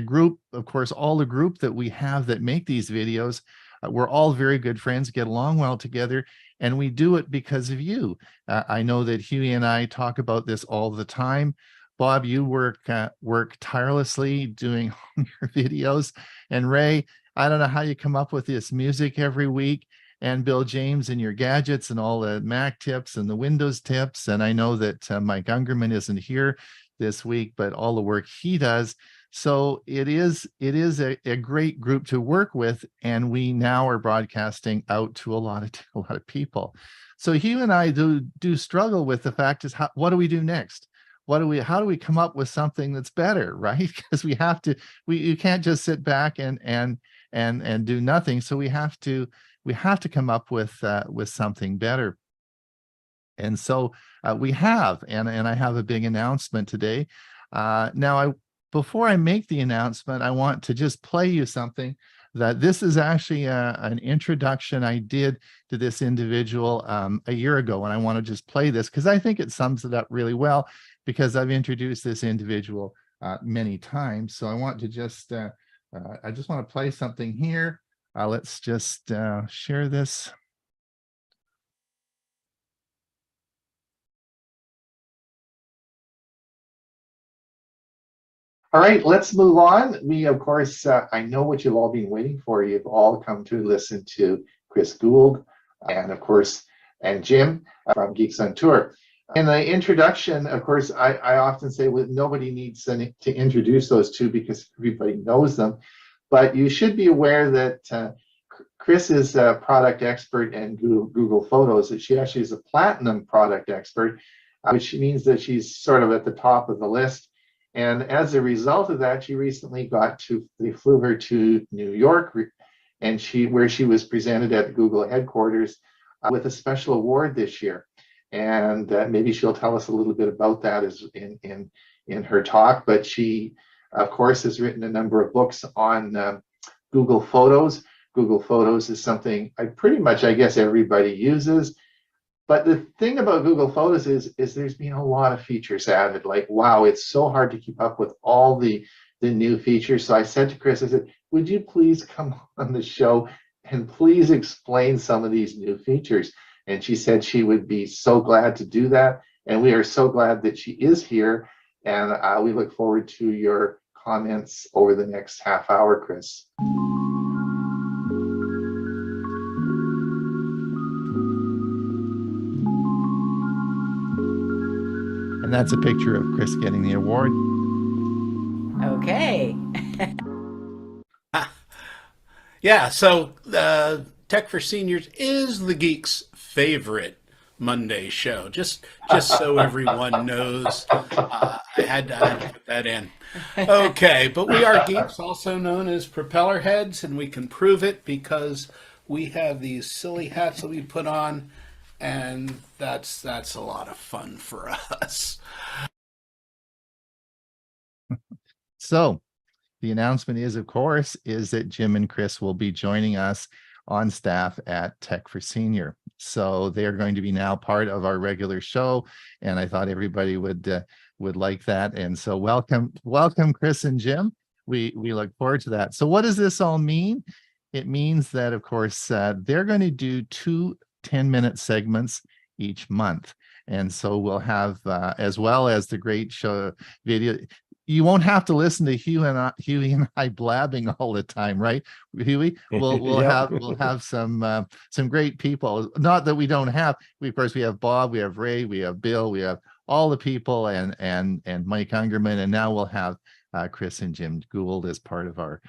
S7: group, of course, all the group that we have that make these videos, we're all very good friends, get along well together, and we do it because of you. I know that Hewie and I talk about this all the time. Bob, you work tirelessly doing your videos, and Ray, I don't know how you come up with this music every week, and Bill James and your gadgets and all the Mac tips and the Windows tips. And I know that Mike Ungerman isn't here this week, but all the work he does. So it is a great group to work with, and we now are broadcasting out to a lot of people. So Hugh and I do struggle with the fact is, what do we do next? How do we come up with something that's better, right? Because you can't just sit back and do nothing. So we have to come up with something better. And so we have, and I have a big announcement today. Before I make the announcement, I want to just play you something. That this is actually an introduction I did to this individual a year ago, and I want to just play this because I think it sums it up really well, because I've introduced this individual many times. So I want to just I just want to play something here. Let's just share this. All right, let's move on. We, of course, I know what you've all been waiting for. You've all come to listen to Chris Gould and, of course, and Jim from Geeks on Tour. In the introduction, of course, I often say nobody needs to introduce those two because everybody knows them. But you should be aware that Chris is a product expert in Google Photos. That she actually is a platinum product expert, which means that she's sort of at the top of the list. And as a result of that, she recently they flew her to New York, and where she was presented at the Google headquarters with a special award this year. And maybe she'll tell us a little bit about that in her talk. But she, of course, has written a number of books on Google Photos. Google Photos is something I guess everybody uses. But the thing about Google Photos is there's been a lot of features added. Like, wow, it's so hard to keep up with all the new features. So I said to Chris, I said, would you please come on the show and please explain some of these new features? And she said she would be so glad to do that. And we are so glad that she is here. And we look forward to your comments over the next half hour, Chris. And that's a picture of Chris getting the award.
S3: Okay.
S2: Yeah, so Tech for Seniors is the geeks' favorite Monday show. Just so everyone knows, I had to put that in. Okay, but we are geeks, also known as propeller heads, and we can prove it because we have these silly hats that we put on, and that's a lot of fun for us.
S7: So the announcement is, of course, is that Jim and Chris will be joining us on staff at Tech for Senior. So they are going to be now part of our regular show, and I thought everybody would like that. And so welcome, Chris and Jim. We look forward to that. So what does this all mean? It means that, of course, they're going to do 2 10-minute segments each month. And so we'll have, as well as the great show video, you won't have to listen to Hewie and I blabbing all the time, right, Hewie? We'll have some great people. Not that we don't have. We, of course, we have Bob, we have Ray, we have Bill, we have all the people, and Mike Ungerman, and now we'll have Chris and Jim Gould as part of our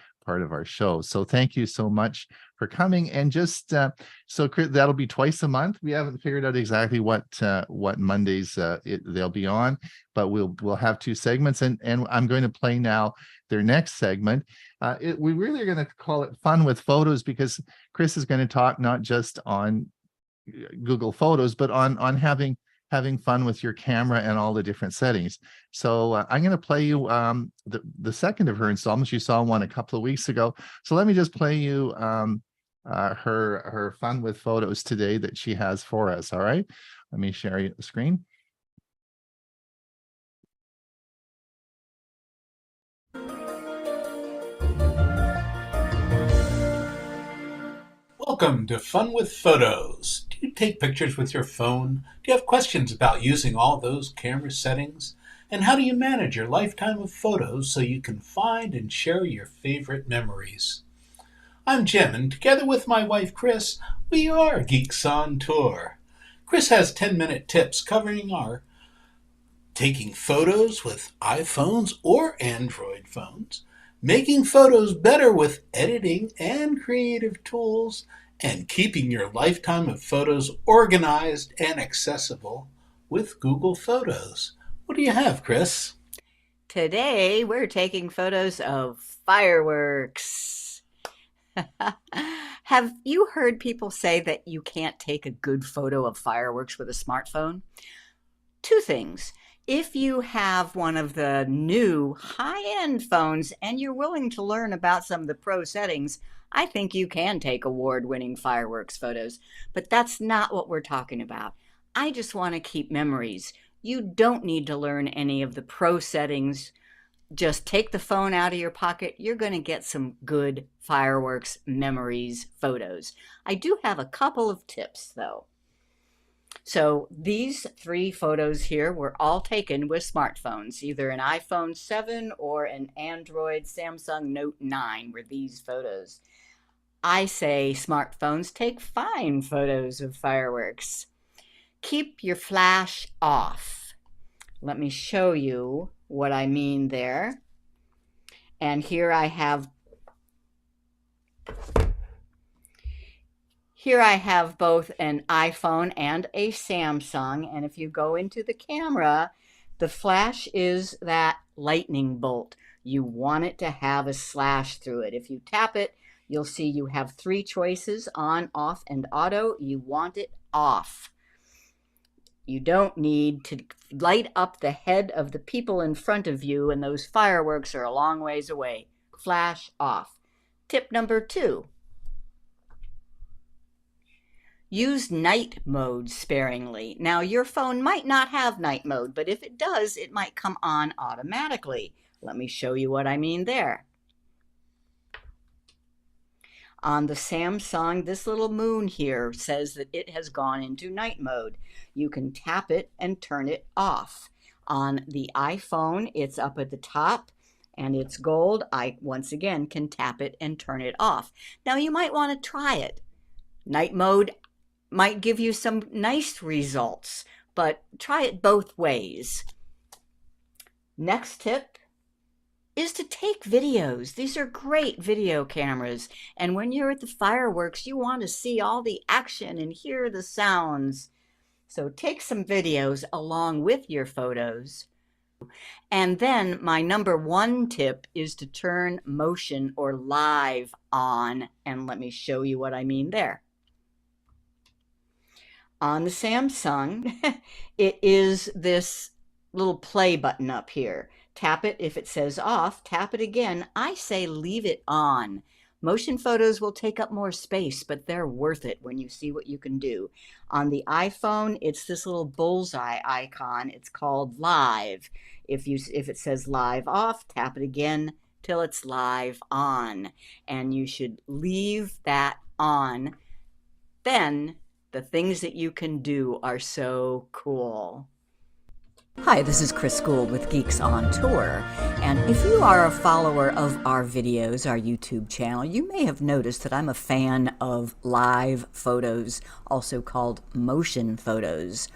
S7: show. So thank you so much for coming. And just so Chris, that'll be twice a month. We haven't figured out exactly what Mondays they'll be on, but we'll have 2 segments, and I'm going to play now their next segment. We really are going to call it Fun with Photos, because Chris is going to talk not just on Google Photos, but on having fun with your camera and all the different settings. So I'm going to play you the second of her installments. You saw one a couple of weeks ago. So let me just play you her Fun with Photos today that she has for us. All right, let me share the screen.
S2: Welcome to Fun with Photos. Do you take pictures with your phone? Do you have questions about using all those camera settings? And how do you manage your lifetime of photos so you can find and share your favorite memories? I'm Jim, and together with my wife Chris, we are Geeks on Tour. Chris has 10-minute tips covering our taking photos with iPhones or Android phones, making photos better with editing and creative tools, and keeping your lifetime of photos organized and accessible with Google Photos. What do you have, Chris?
S3: Today, we're taking photos of fireworks. Have you heard people say that you can't take a good photo of fireworks with a smartphone? 2 things. If you have one of the new high-end phones and you're willing to learn about some of the pro settings, I think you can take award-winning fireworks photos. But that's not what we're talking about. I just want to keep memories. You don't need to learn any of the pro settings. Just take the phone out of your pocket. You're going to get some good fireworks memories photos. I do have a couple of tips, though. So these 3 photos here were all taken with smartphones, either an iPhone 7 or an Android Samsung Note 9 were these photos. I say smartphones take fine photos of fireworks. Keep your flash off. Let me show you what I mean there. And here I have both an iPhone and a Samsung, and if you go into the camera, the flash is that lightning bolt. You want it to have a slash through it. If you tap it, you'll see you have 3 choices: on, off, and auto. You want it off. You don't need to light up the head of the people in front of you, and those fireworks are a long ways away. Flash off. Tip number 2. Use night mode sparingly. Now, your phone might not have night mode, but if it does, it might come on automatically. Let me show you what I mean there. On the Samsung, this little moon here says that it has gone into night mode. You can tap it and turn it off. On the iPhone, it's up at the top and it's gold. I, once again, can tap it and turn it off. Now, you might want to try it. Night mode might give you some nice results, but try it both ways. Next tip is to take videos. These are great video cameras. And when you're at the fireworks, you want to see all the action and hear the sounds. So take some videos along with your photos. And then my number one tip is to turn motion or live on. And let me show you what I mean there. On the Samsung, it is this little play button up here. Tap it if it says off, tap it again. I say leave it on. Motion photos will take up more space, but they're worth it when you see what you can do. On the iPhone, it's this little bullseye icon. It's called live. If it says live off, tap it again till it's live on. And you should leave that on. Then the things that you can do are so cool. Hi, this is Chris Gould with Geeks on Tour, and if you are a follower of our videos, our YouTube channel, you may have noticed that I'm a fan of live photos, also called motion photos.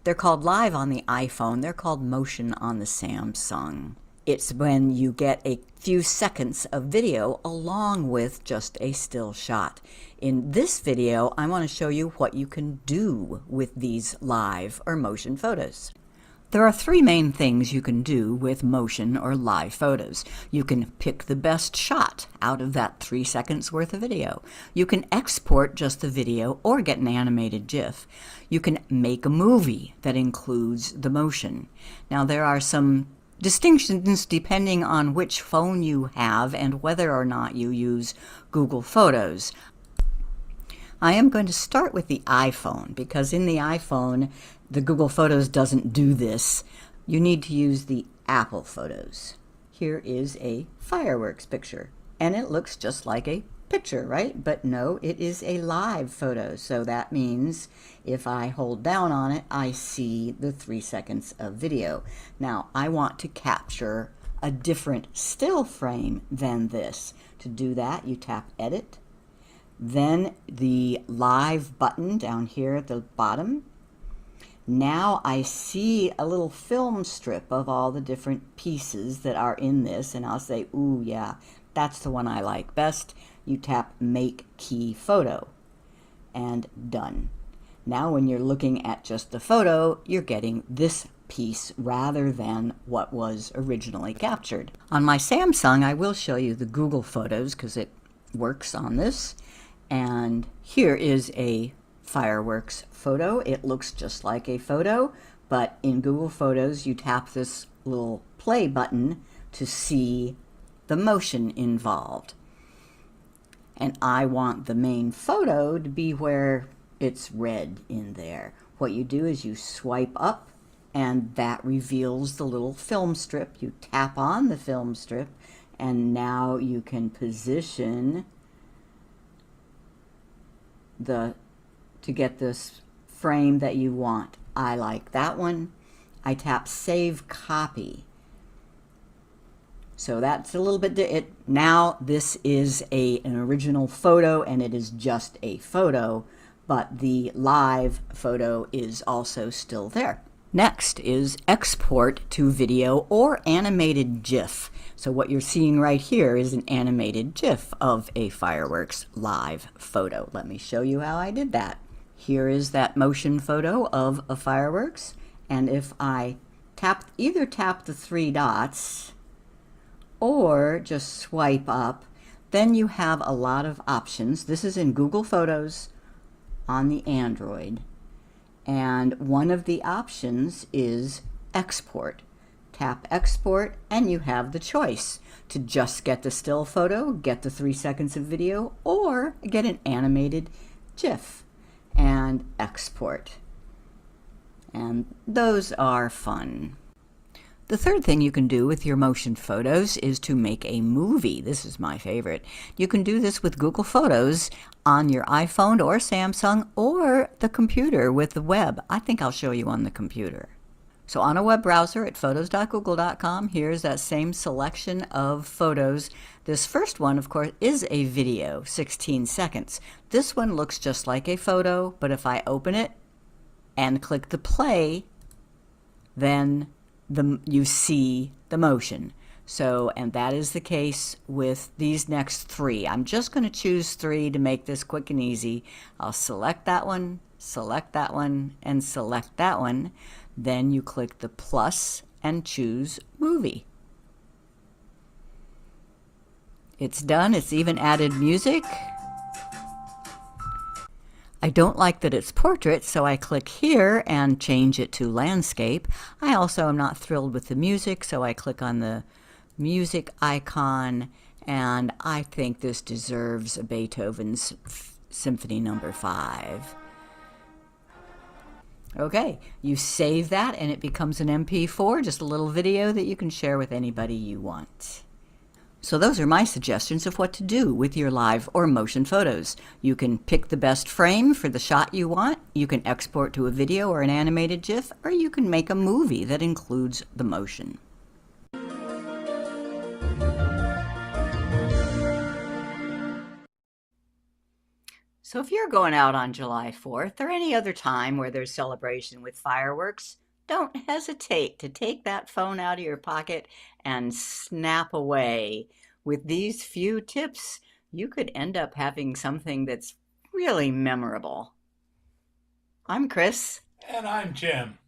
S3: They're called live on the iPhone, they're called motion on the Samsung. It's when you get a few seconds of video along with just a still shot. In this video, I want to show you what you can do with these live or motion photos. There are three main things you can do with motion or live photos. You can pick the best shot out of that 3 seconds worth of video. You can export just the video or get an animated GIF. You can make a movie that includes the motion. Now there are some distinctions depending on which phone you have and whether or not you use Google Photos. I am going to start with the iPhone because in the iPhone, the Google Photos doesn't do this. You need to use the Apple Photos. Here is a fireworks picture, and it looks just like a picture, right? But no, it is a live photo. So that means if I hold down on it, I see the 3 seconds of video. Now, I want to capture a different still frame than this. To do that, you tap Edit, then the live button down here at the bottom. Now I see a little film strip of all the different pieces that are in this, and I'll say, ooh, yeah, that's the one I like best. You tap Make Key Photo, and done. Now when you're looking at just the photo, you're getting this piece rather than what was originally captured. On my Samsung, I will show you the Google Photos because it works on this. And here is a fireworks photo. It looks just like a photo, but in Google Photos, you tap this little play button to see the motion involved. And I want the main photo to be where it's red in there. What you do is you swipe up, and that reveals the little film strip. You tap on the film strip, and now you can position to get this frame that you want. I like that one. I tap Save Copy. So that's a little bit, now this is an original photo and it is just a photo, but the live photo is also still there. Next is export to video or animated GIF. So what you're seeing right here is an animated GIF of a fireworks live photo. Let me show you how I did that. Here is that motion photo of a fireworks, and if I either tap the 3 dots or just swipe up, then you have a lot of options. This is in Google Photos on the Android. And one of the options is export. Tap export and you have the choice to just get the still photo, get the 3 seconds of video, or get an animated GIF and export. And those are fun. The third thing you can do with your motion photos is to make a movie. This is my favorite. You can do this with Google Photos on your iPhone or Samsung or the computer with the web. I think I'll show you on the computer. So on a web browser at photos.google.com, here's that same selection of photos. This first one, of course, is a video, 16 seconds. This one looks just like a photo, but if I open it and click the play, then you see the motion. So, and that is the case with these next three. I'm just going to choose three to make this quick and easy. I'll select that one, and select that one. Then you click the plus and choose movie. It's done. It's even added music. I don't like that it's portrait, so I click here and change it to landscape. I also am not thrilled with the music, so I click on the music icon, and I think this deserves a Beethoven's Symphony No. 5. Okay, you save that and it becomes an MP4, just a little video that you can share with anybody you want. So those are my suggestions of what to do with your live or motion photos. You can pick the best frame for the shot you want, you can export to a video or an animated GIF, or you can make a movie that includes the motion. So if you're going out on July 4th or any other time where there's celebration with fireworks, don't hesitate to take that phone out of your pocket and snap away. With these few tips, you could end up having something that's really memorable. I'm Chris.
S2: And I'm Jim.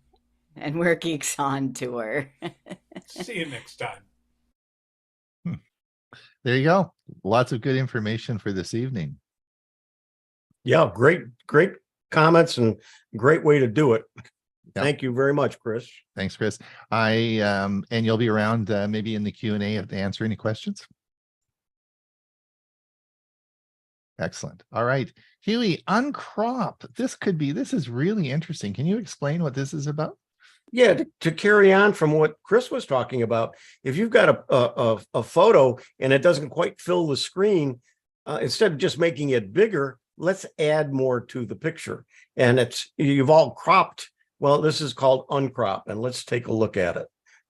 S3: And we're Geeks on Tour.
S2: See you next time.
S7: There you go. Lots of good information for this evening.
S14: Yeah, great comments and great way to do it.
S7: Yep.
S14: Thank you very much, Chris.
S7: Thanks, Chris. And you'll be around maybe in the Q&A to answer any questions. Excellent. All right. Hewie, uncrop. This is really interesting. Can you explain what this is about?
S14: Yeah, to carry on from what Chris was talking about, if you've got a photo and it doesn't quite fill the screen, instead of just making it bigger, let's add more to the picture. And you've all cropped. Well, this is called uncrop, and let's take a look at it.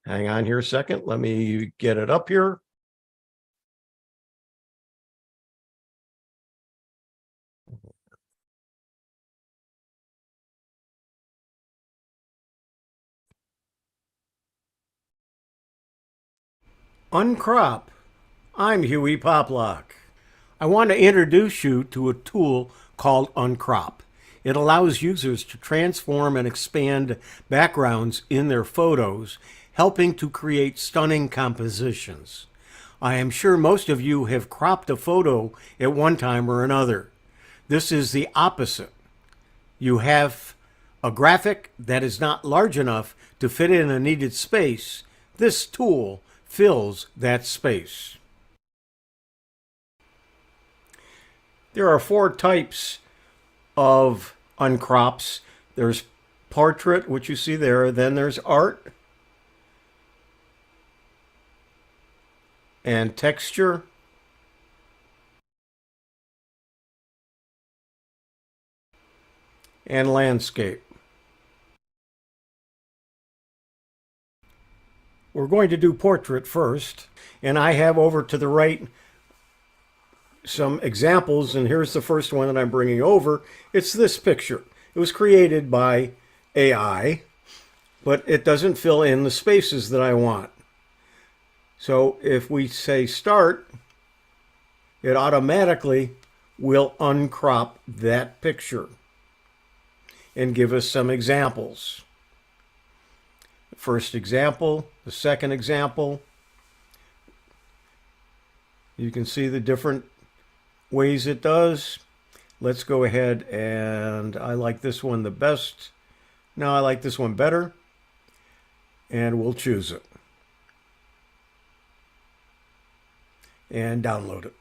S14: Hang on here a second. Let me get it up here. Uncrop. I'm Hewie Poplock. I want to introduce you to a tool called Uncrop. It allows users to transform and expand backgrounds in their photos, helping to create stunning compositions. I am sure most of you have cropped a photo at one time or another. This is the opposite. You have a graphic that is not large enough to fit in a needed space. This tool fills that space. There are 4 types of uncrops. There's portrait, which you see there. Then there's art and texture. And landscape. We're going to do portrait first, and I have over to the right some examples, and here's the first one that I'm bringing over. It's this picture. It was created by AI, but it doesn't fill in the spaces that I want. So if we say start, it automatically will uncrop that picture and give us some examples. The first example, the second example. You can see the different ways it does. Let's go ahead, and I like this one the best. No, I like this one better. And we'll choose it. And download it.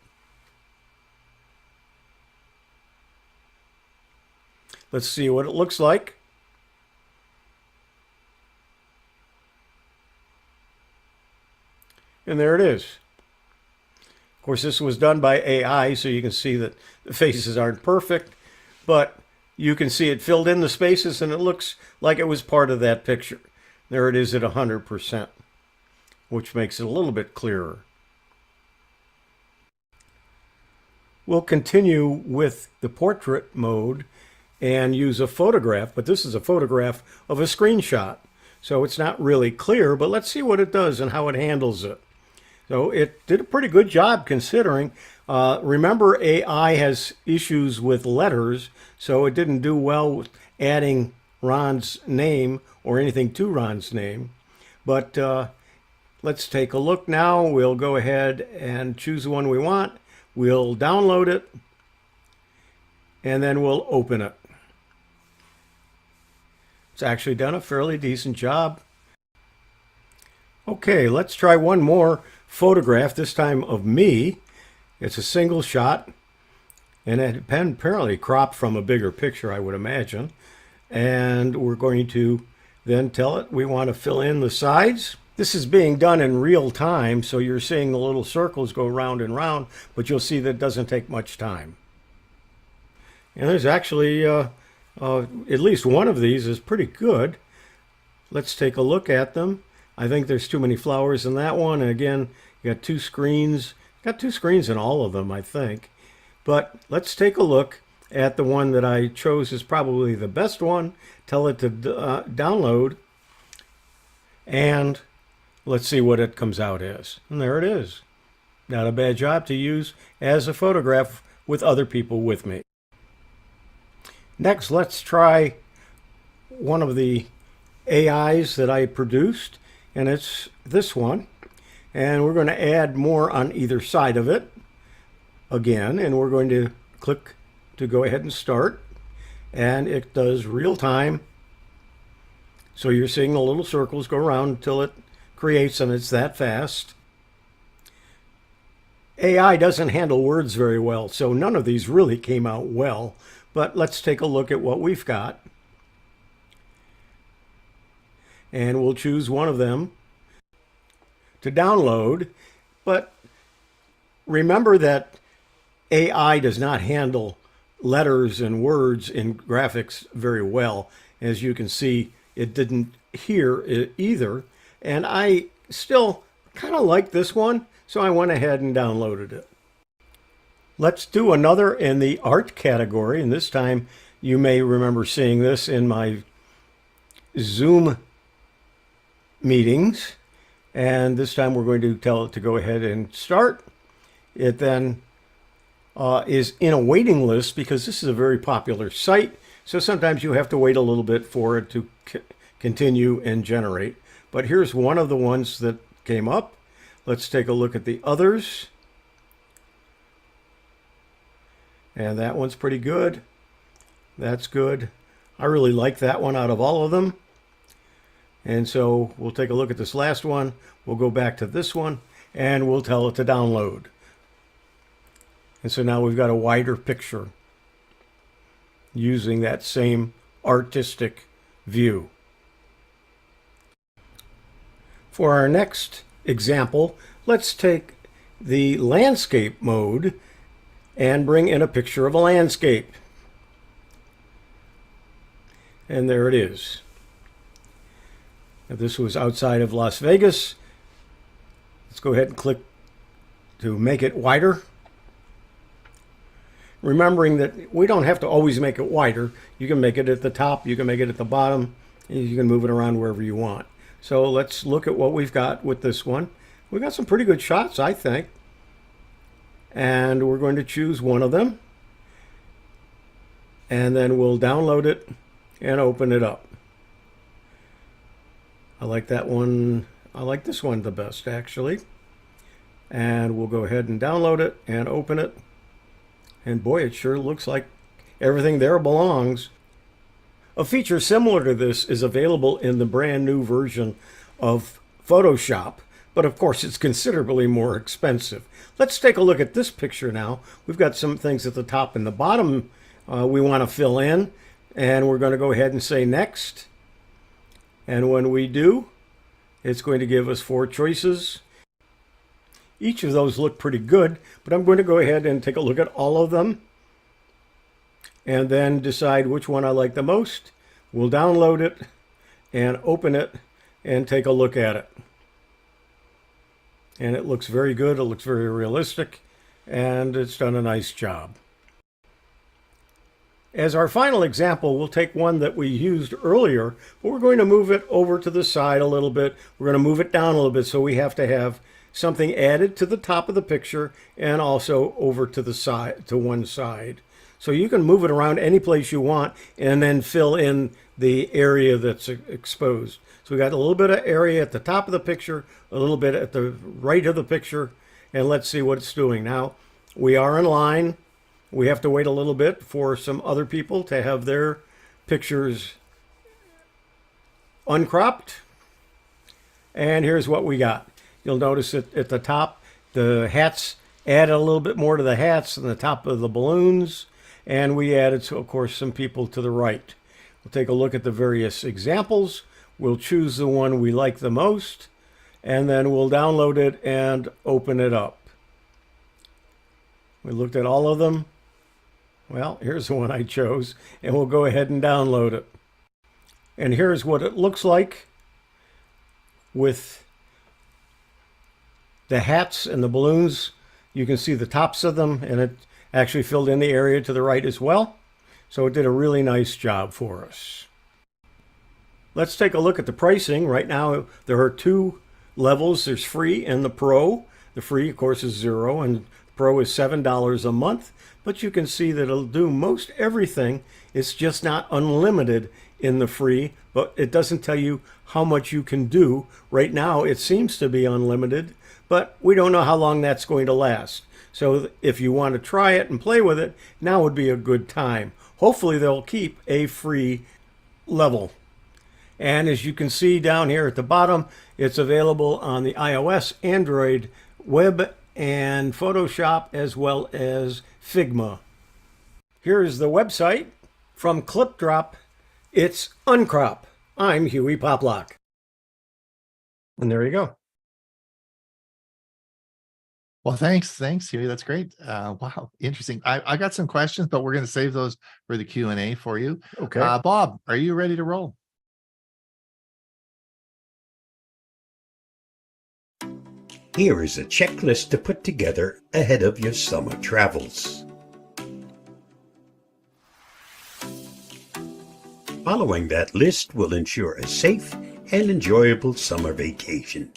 S14: Let's see what it looks like. And there it is. Of course, this was done by AI, so you can see that the faces aren't perfect, but you can see it filled in the spaces and it looks like it was part of that picture. There it is at 100%, which makes it a little bit clearer. We'll continue with the portrait mode and use a photograph, but this is a photograph of a screenshot. So it's not really clear, but let's see what it does and how it handles it. So it did a pretty good job considering. Remember, AI has issues with letters, so it didn't do well with adding Ron's name or anything to Ron's name. But let's take a look now. We'll go ahead and choose the one we want. We'll download it, and then we'll open it. It's actually done a fairly decent job. Okay, let's try one more photograph, this time of me. It's a single shot, and it had been apparently cropped from a bigger picture, I would imagine. And we're going to then tell it we want to fill in the sides. This is being done in real time, so you're seeing the little circles go round and round, but you'll see that it doesn't take much time. And there's actually at least one of these is pretty good. Let's take a look at them. I think there's too many flowers in that one. And again, you got two screens. Got two screens in all of them, I think. But let's take a look at the one that I chose as probably the best one. Tell it to download. And let's see what it comes out as. And there it is. Not a bad job to use as a photograph with other people with me. Next, let's try one of the AIs that I produced, and it's this one. And we're going to add more on either side of it again, and we're going to click to go ahead and start. And it does real time. So you're seeing the little circles go around until it creates, and it's that fast. AI doesn't handle words very well, so none of these really came out well. But let's take a look at what we've got. And we'll choose one of them to download. But remember that AI does not handle letters and words in graphics very well. As you can see, it didn't here either. And I still kind of like this one, so I went ahead and downloaded it. Let's do another in the art category, and this time you may remember seeing this in my Zoom meetings. And this time we're going to tell it to go ahead and start. It then is in a waiting list because this is a very popular site, so sometimes you have to wait a little bit for it to continue and generate. But here's one of the ones that came up. Let's take a look at the others. And that one's pretty good. That's good. I really like that one out of all of them. And so we'll take a look at this last one. We'll go back to this one and we'll tell it to download. And so now we've got a wider picture using that same artistic view. For our next example, let's take the landscape mode and bring in a picture of a landscape. And there it is. If this was outside of Las Vegas, let's go ahead and click to make it wider. Remembering that we don't have to always make it wider. You can make it at the top, you can make it at the bottom, and you can move it around wherever you want. So let's look at what we've got with this one. We've got some pretty good shots, I think. And we're going to choose one of them. And then we'll download it and open it up. I like that one. I like this one the best, actually. And we'll go ahead and download it and open it. And boy, it sure looks like everything there belongs. A feature similar to this is available in the brand new version of Photoshop, but of course it's considerably more expensive. Let's take a look at this picture now. We've got some things at the top and the bottom we want to fill in, and we're going to go ahead and say next. And when we do, it's going to give us 4 choices. Each of those look pretty good, but I'm going to go ahead and take a look at all of them and then decide which one I like the most. We'll download it and open it and take a look at it. And it looks very good. It looks very realistic, and it's done a nice job. As our final example, we'll take one that we used earlier, but we're going to move it over to the side a little bit. We're going to move it down a little bit, so we have to have something added to the top of the picture and also over to the side, to one side. So you can move it around any place you want and then fill in the area that's exposed. So we got a little bit of area at the top of the picture, a little bit at the right of the picture, and let's see what it's doing. Now, we are in line. We have to wait a little bit for some other people to have their pictures uncropped. And here's what we got. You'll notice that at the top, the hats added a little bit more to the hats and the top of the balloons. And we added, of course, some people to the right. We'll take a look at the various examples. We'll choose the one we like the most, and then we'll download it and open it up. We looked at all of them. Well, here's the one I chose, and we'll go ahead and download it. And here's what it looks like with the hats and the balloons. You can see the tops of them, and it actually filled in the area to the right as well. So it did a really nice job for us. Let's take a look at the pricing. Right now, there are two levels. There's free and the pro. The free, of course, is $0, and pro is $7 a month. But you can see that it'll do most everything. It's just not unlimited in the free, but it doesn't tell you how much you can do. Right now, it seems to be unlimited, but we don't know how long that's going to last. So if you want to try it and play with it, now would be a good time. Hopefully, they'll keep a free level. And as you can see down here at the bottom, it's available on the iOS, Android, web, and Photoshop, as well as Figma. Here is the website from ClipDrop. It's Uncrop. I'm Hewie Poplock. And there you go.
S7: Well, thanks, Hewie. That's great. Wow, interesting. I got some questions, but we're going to save those for the Q&A for you.
S14: Okay.
S7: Bob, are you ready to roll?
S1: Here is a checklist to put together ahead of your summer travels. Following that list will ensure a safe and enjoyable summer vacation.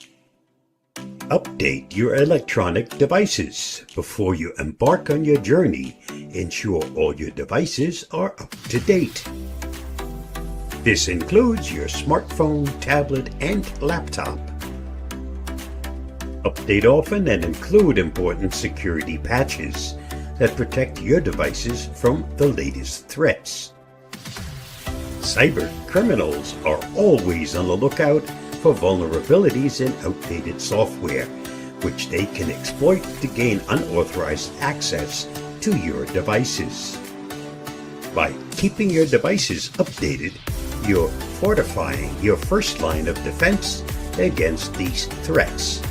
S1: Update your electronic devices. Before you embark on your journey, ensure all your devices are up to date. This includes your smartphone, tablet, and laptop. Update often and include important security patches that protect your devices from the latest threats. Cyber criminals are always on the lookout for vulnerabilities in outdated software, which they can exploit to gain unauthorized access to your devices. By keeping your devices updated, you're fortifying your first line of defense against these threats.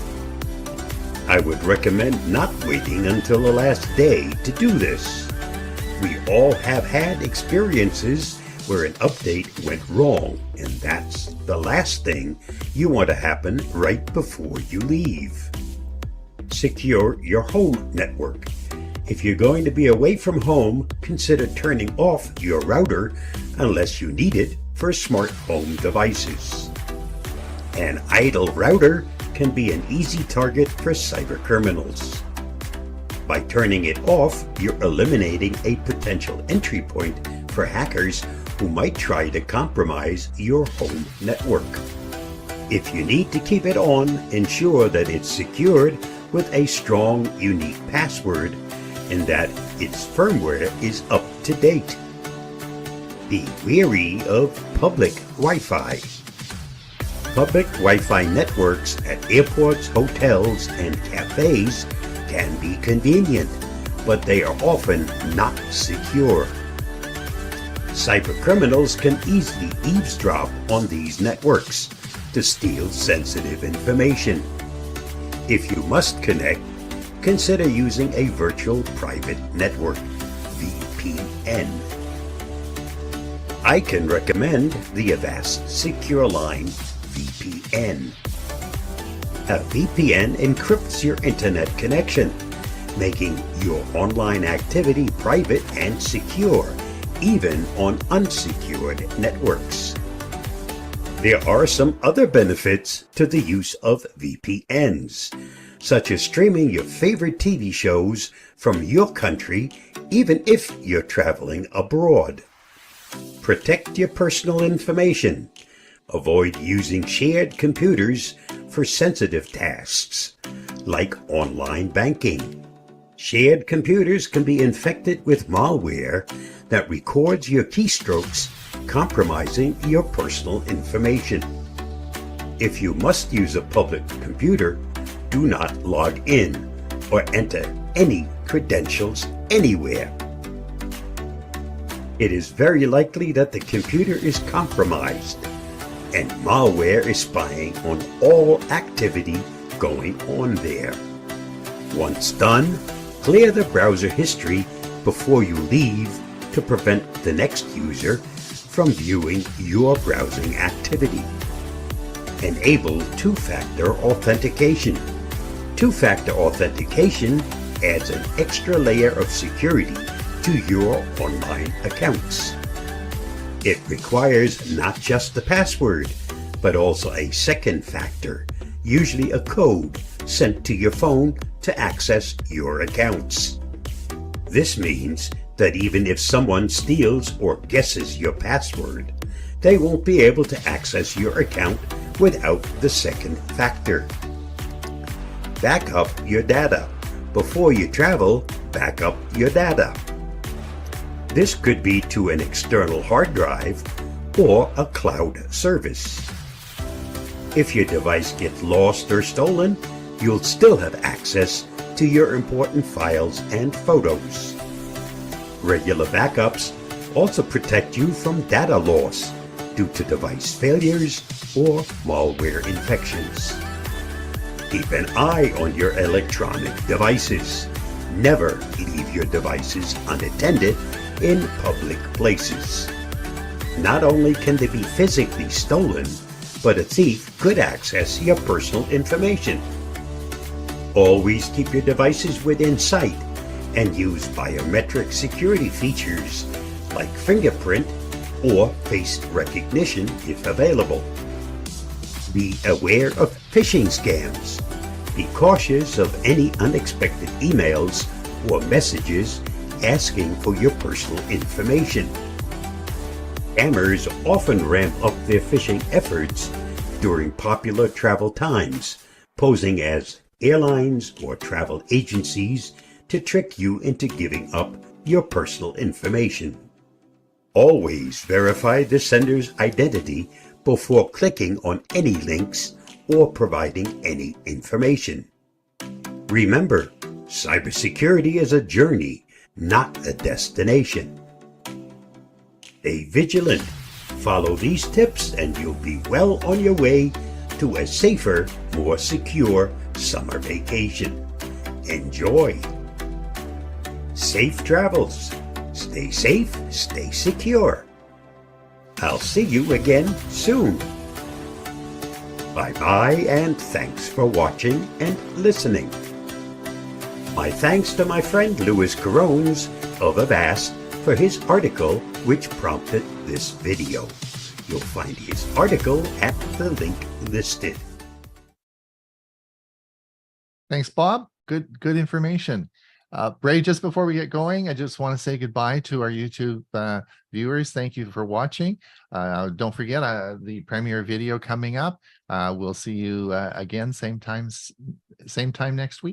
S1: I would recommend not waiting until the last day to do this. We all have had experiences where an update went wrong, and that's the last thing you want to happen right before you leave. Secure your home network. If you're going to be away from home, consider turning off your router unless you need it for smart home devices. An idle router can be an easy target for cyber criminals. By turning it off, you're eliminating a potential entry point for hackers who might try to compromise your home network. If you need to keep it on, ensure that it's secured with a strong, unique password and that its firmware is up to date. Be wary of public Wi-Fi. Public Wi-Fi networks at airports, hotels, and cafes can be convenient, but they are often not secure. Cybercriminals can easily eavesdrop on these networks to steal sensitive information. If you must connect, consider using a virtual private network, VPN. I can recommend the Avast Secure Line VPN. A VPN encrypts your internet connection, making your online activity private and secure, even on unsecured networks. There are some other benefits to the use of VPNs, such as streaming your favorite TV shows from your country, even if you're traveling abroad. Protect your personal information. Avoid using shared computers for sensitive tasks, like online banking. Shared computers can be infected with malware that records your keystrokes, compromising your personal information. If you must use a public computer, do not log in or enter any credentials anywhere. It is very likely that the computer is compromised and malware is spying on all activity going on there. Once done, clear the browser history before you leave to prevent the next user from viewing your browsing activity. Enable two-factor authentication. Two-factor authentication adds an extra layer of security to your online accounts. It requires not just the password, but also a second factor, usually a code sent to your phone to access your accounts. This means that even if someone steals or guesses your password, they won't be able to access your account without the second factor. Back up your data. Before you travel, back up your data. This could be to an external hard drive or a cloud service. If your device gets lost or stolen, you'll still have access to your important files and photos. Regular backups also protect you from data loss due to device failures or malware infections. Keep an eye on your electronic devices. Never leave your devices unattended in public places. Not only can they be physically stolen, but a thief could access your personal information. Always keep your devices within sight and use biometric security features like fingerprint or face recognition if available. Be aware of phishing scams. Be cautious of any unexpected emails or messages asking for your personal information. Scammers often ramp up their phishing efforts during popular travel times, posing as airlines or travel agencies to trick you into giving up your personal information. Always verify the sender's identity before clicking on any links or providing any information. Remember, cybersecurity is a journey, not a destination. Stay vigilant. Follow these tips and you'll be well on your way to a safer, more secure summer vacation. Enjoy. Safe travels. Stay safe, stay secure. I'll see you again soon. Bye-bye and thanks for watching and listening. My thanks to my friend Louis Carones of Avast for his article which prompted this video. You'll find his article at the link listed.
S7: Thanks, Bob. Good information. Ray, just before we get going, I just want to say goodbye to our YouTube viewers. Thank you for watching. Don't forget the premiere video coming up. We'll see you again, same time next week.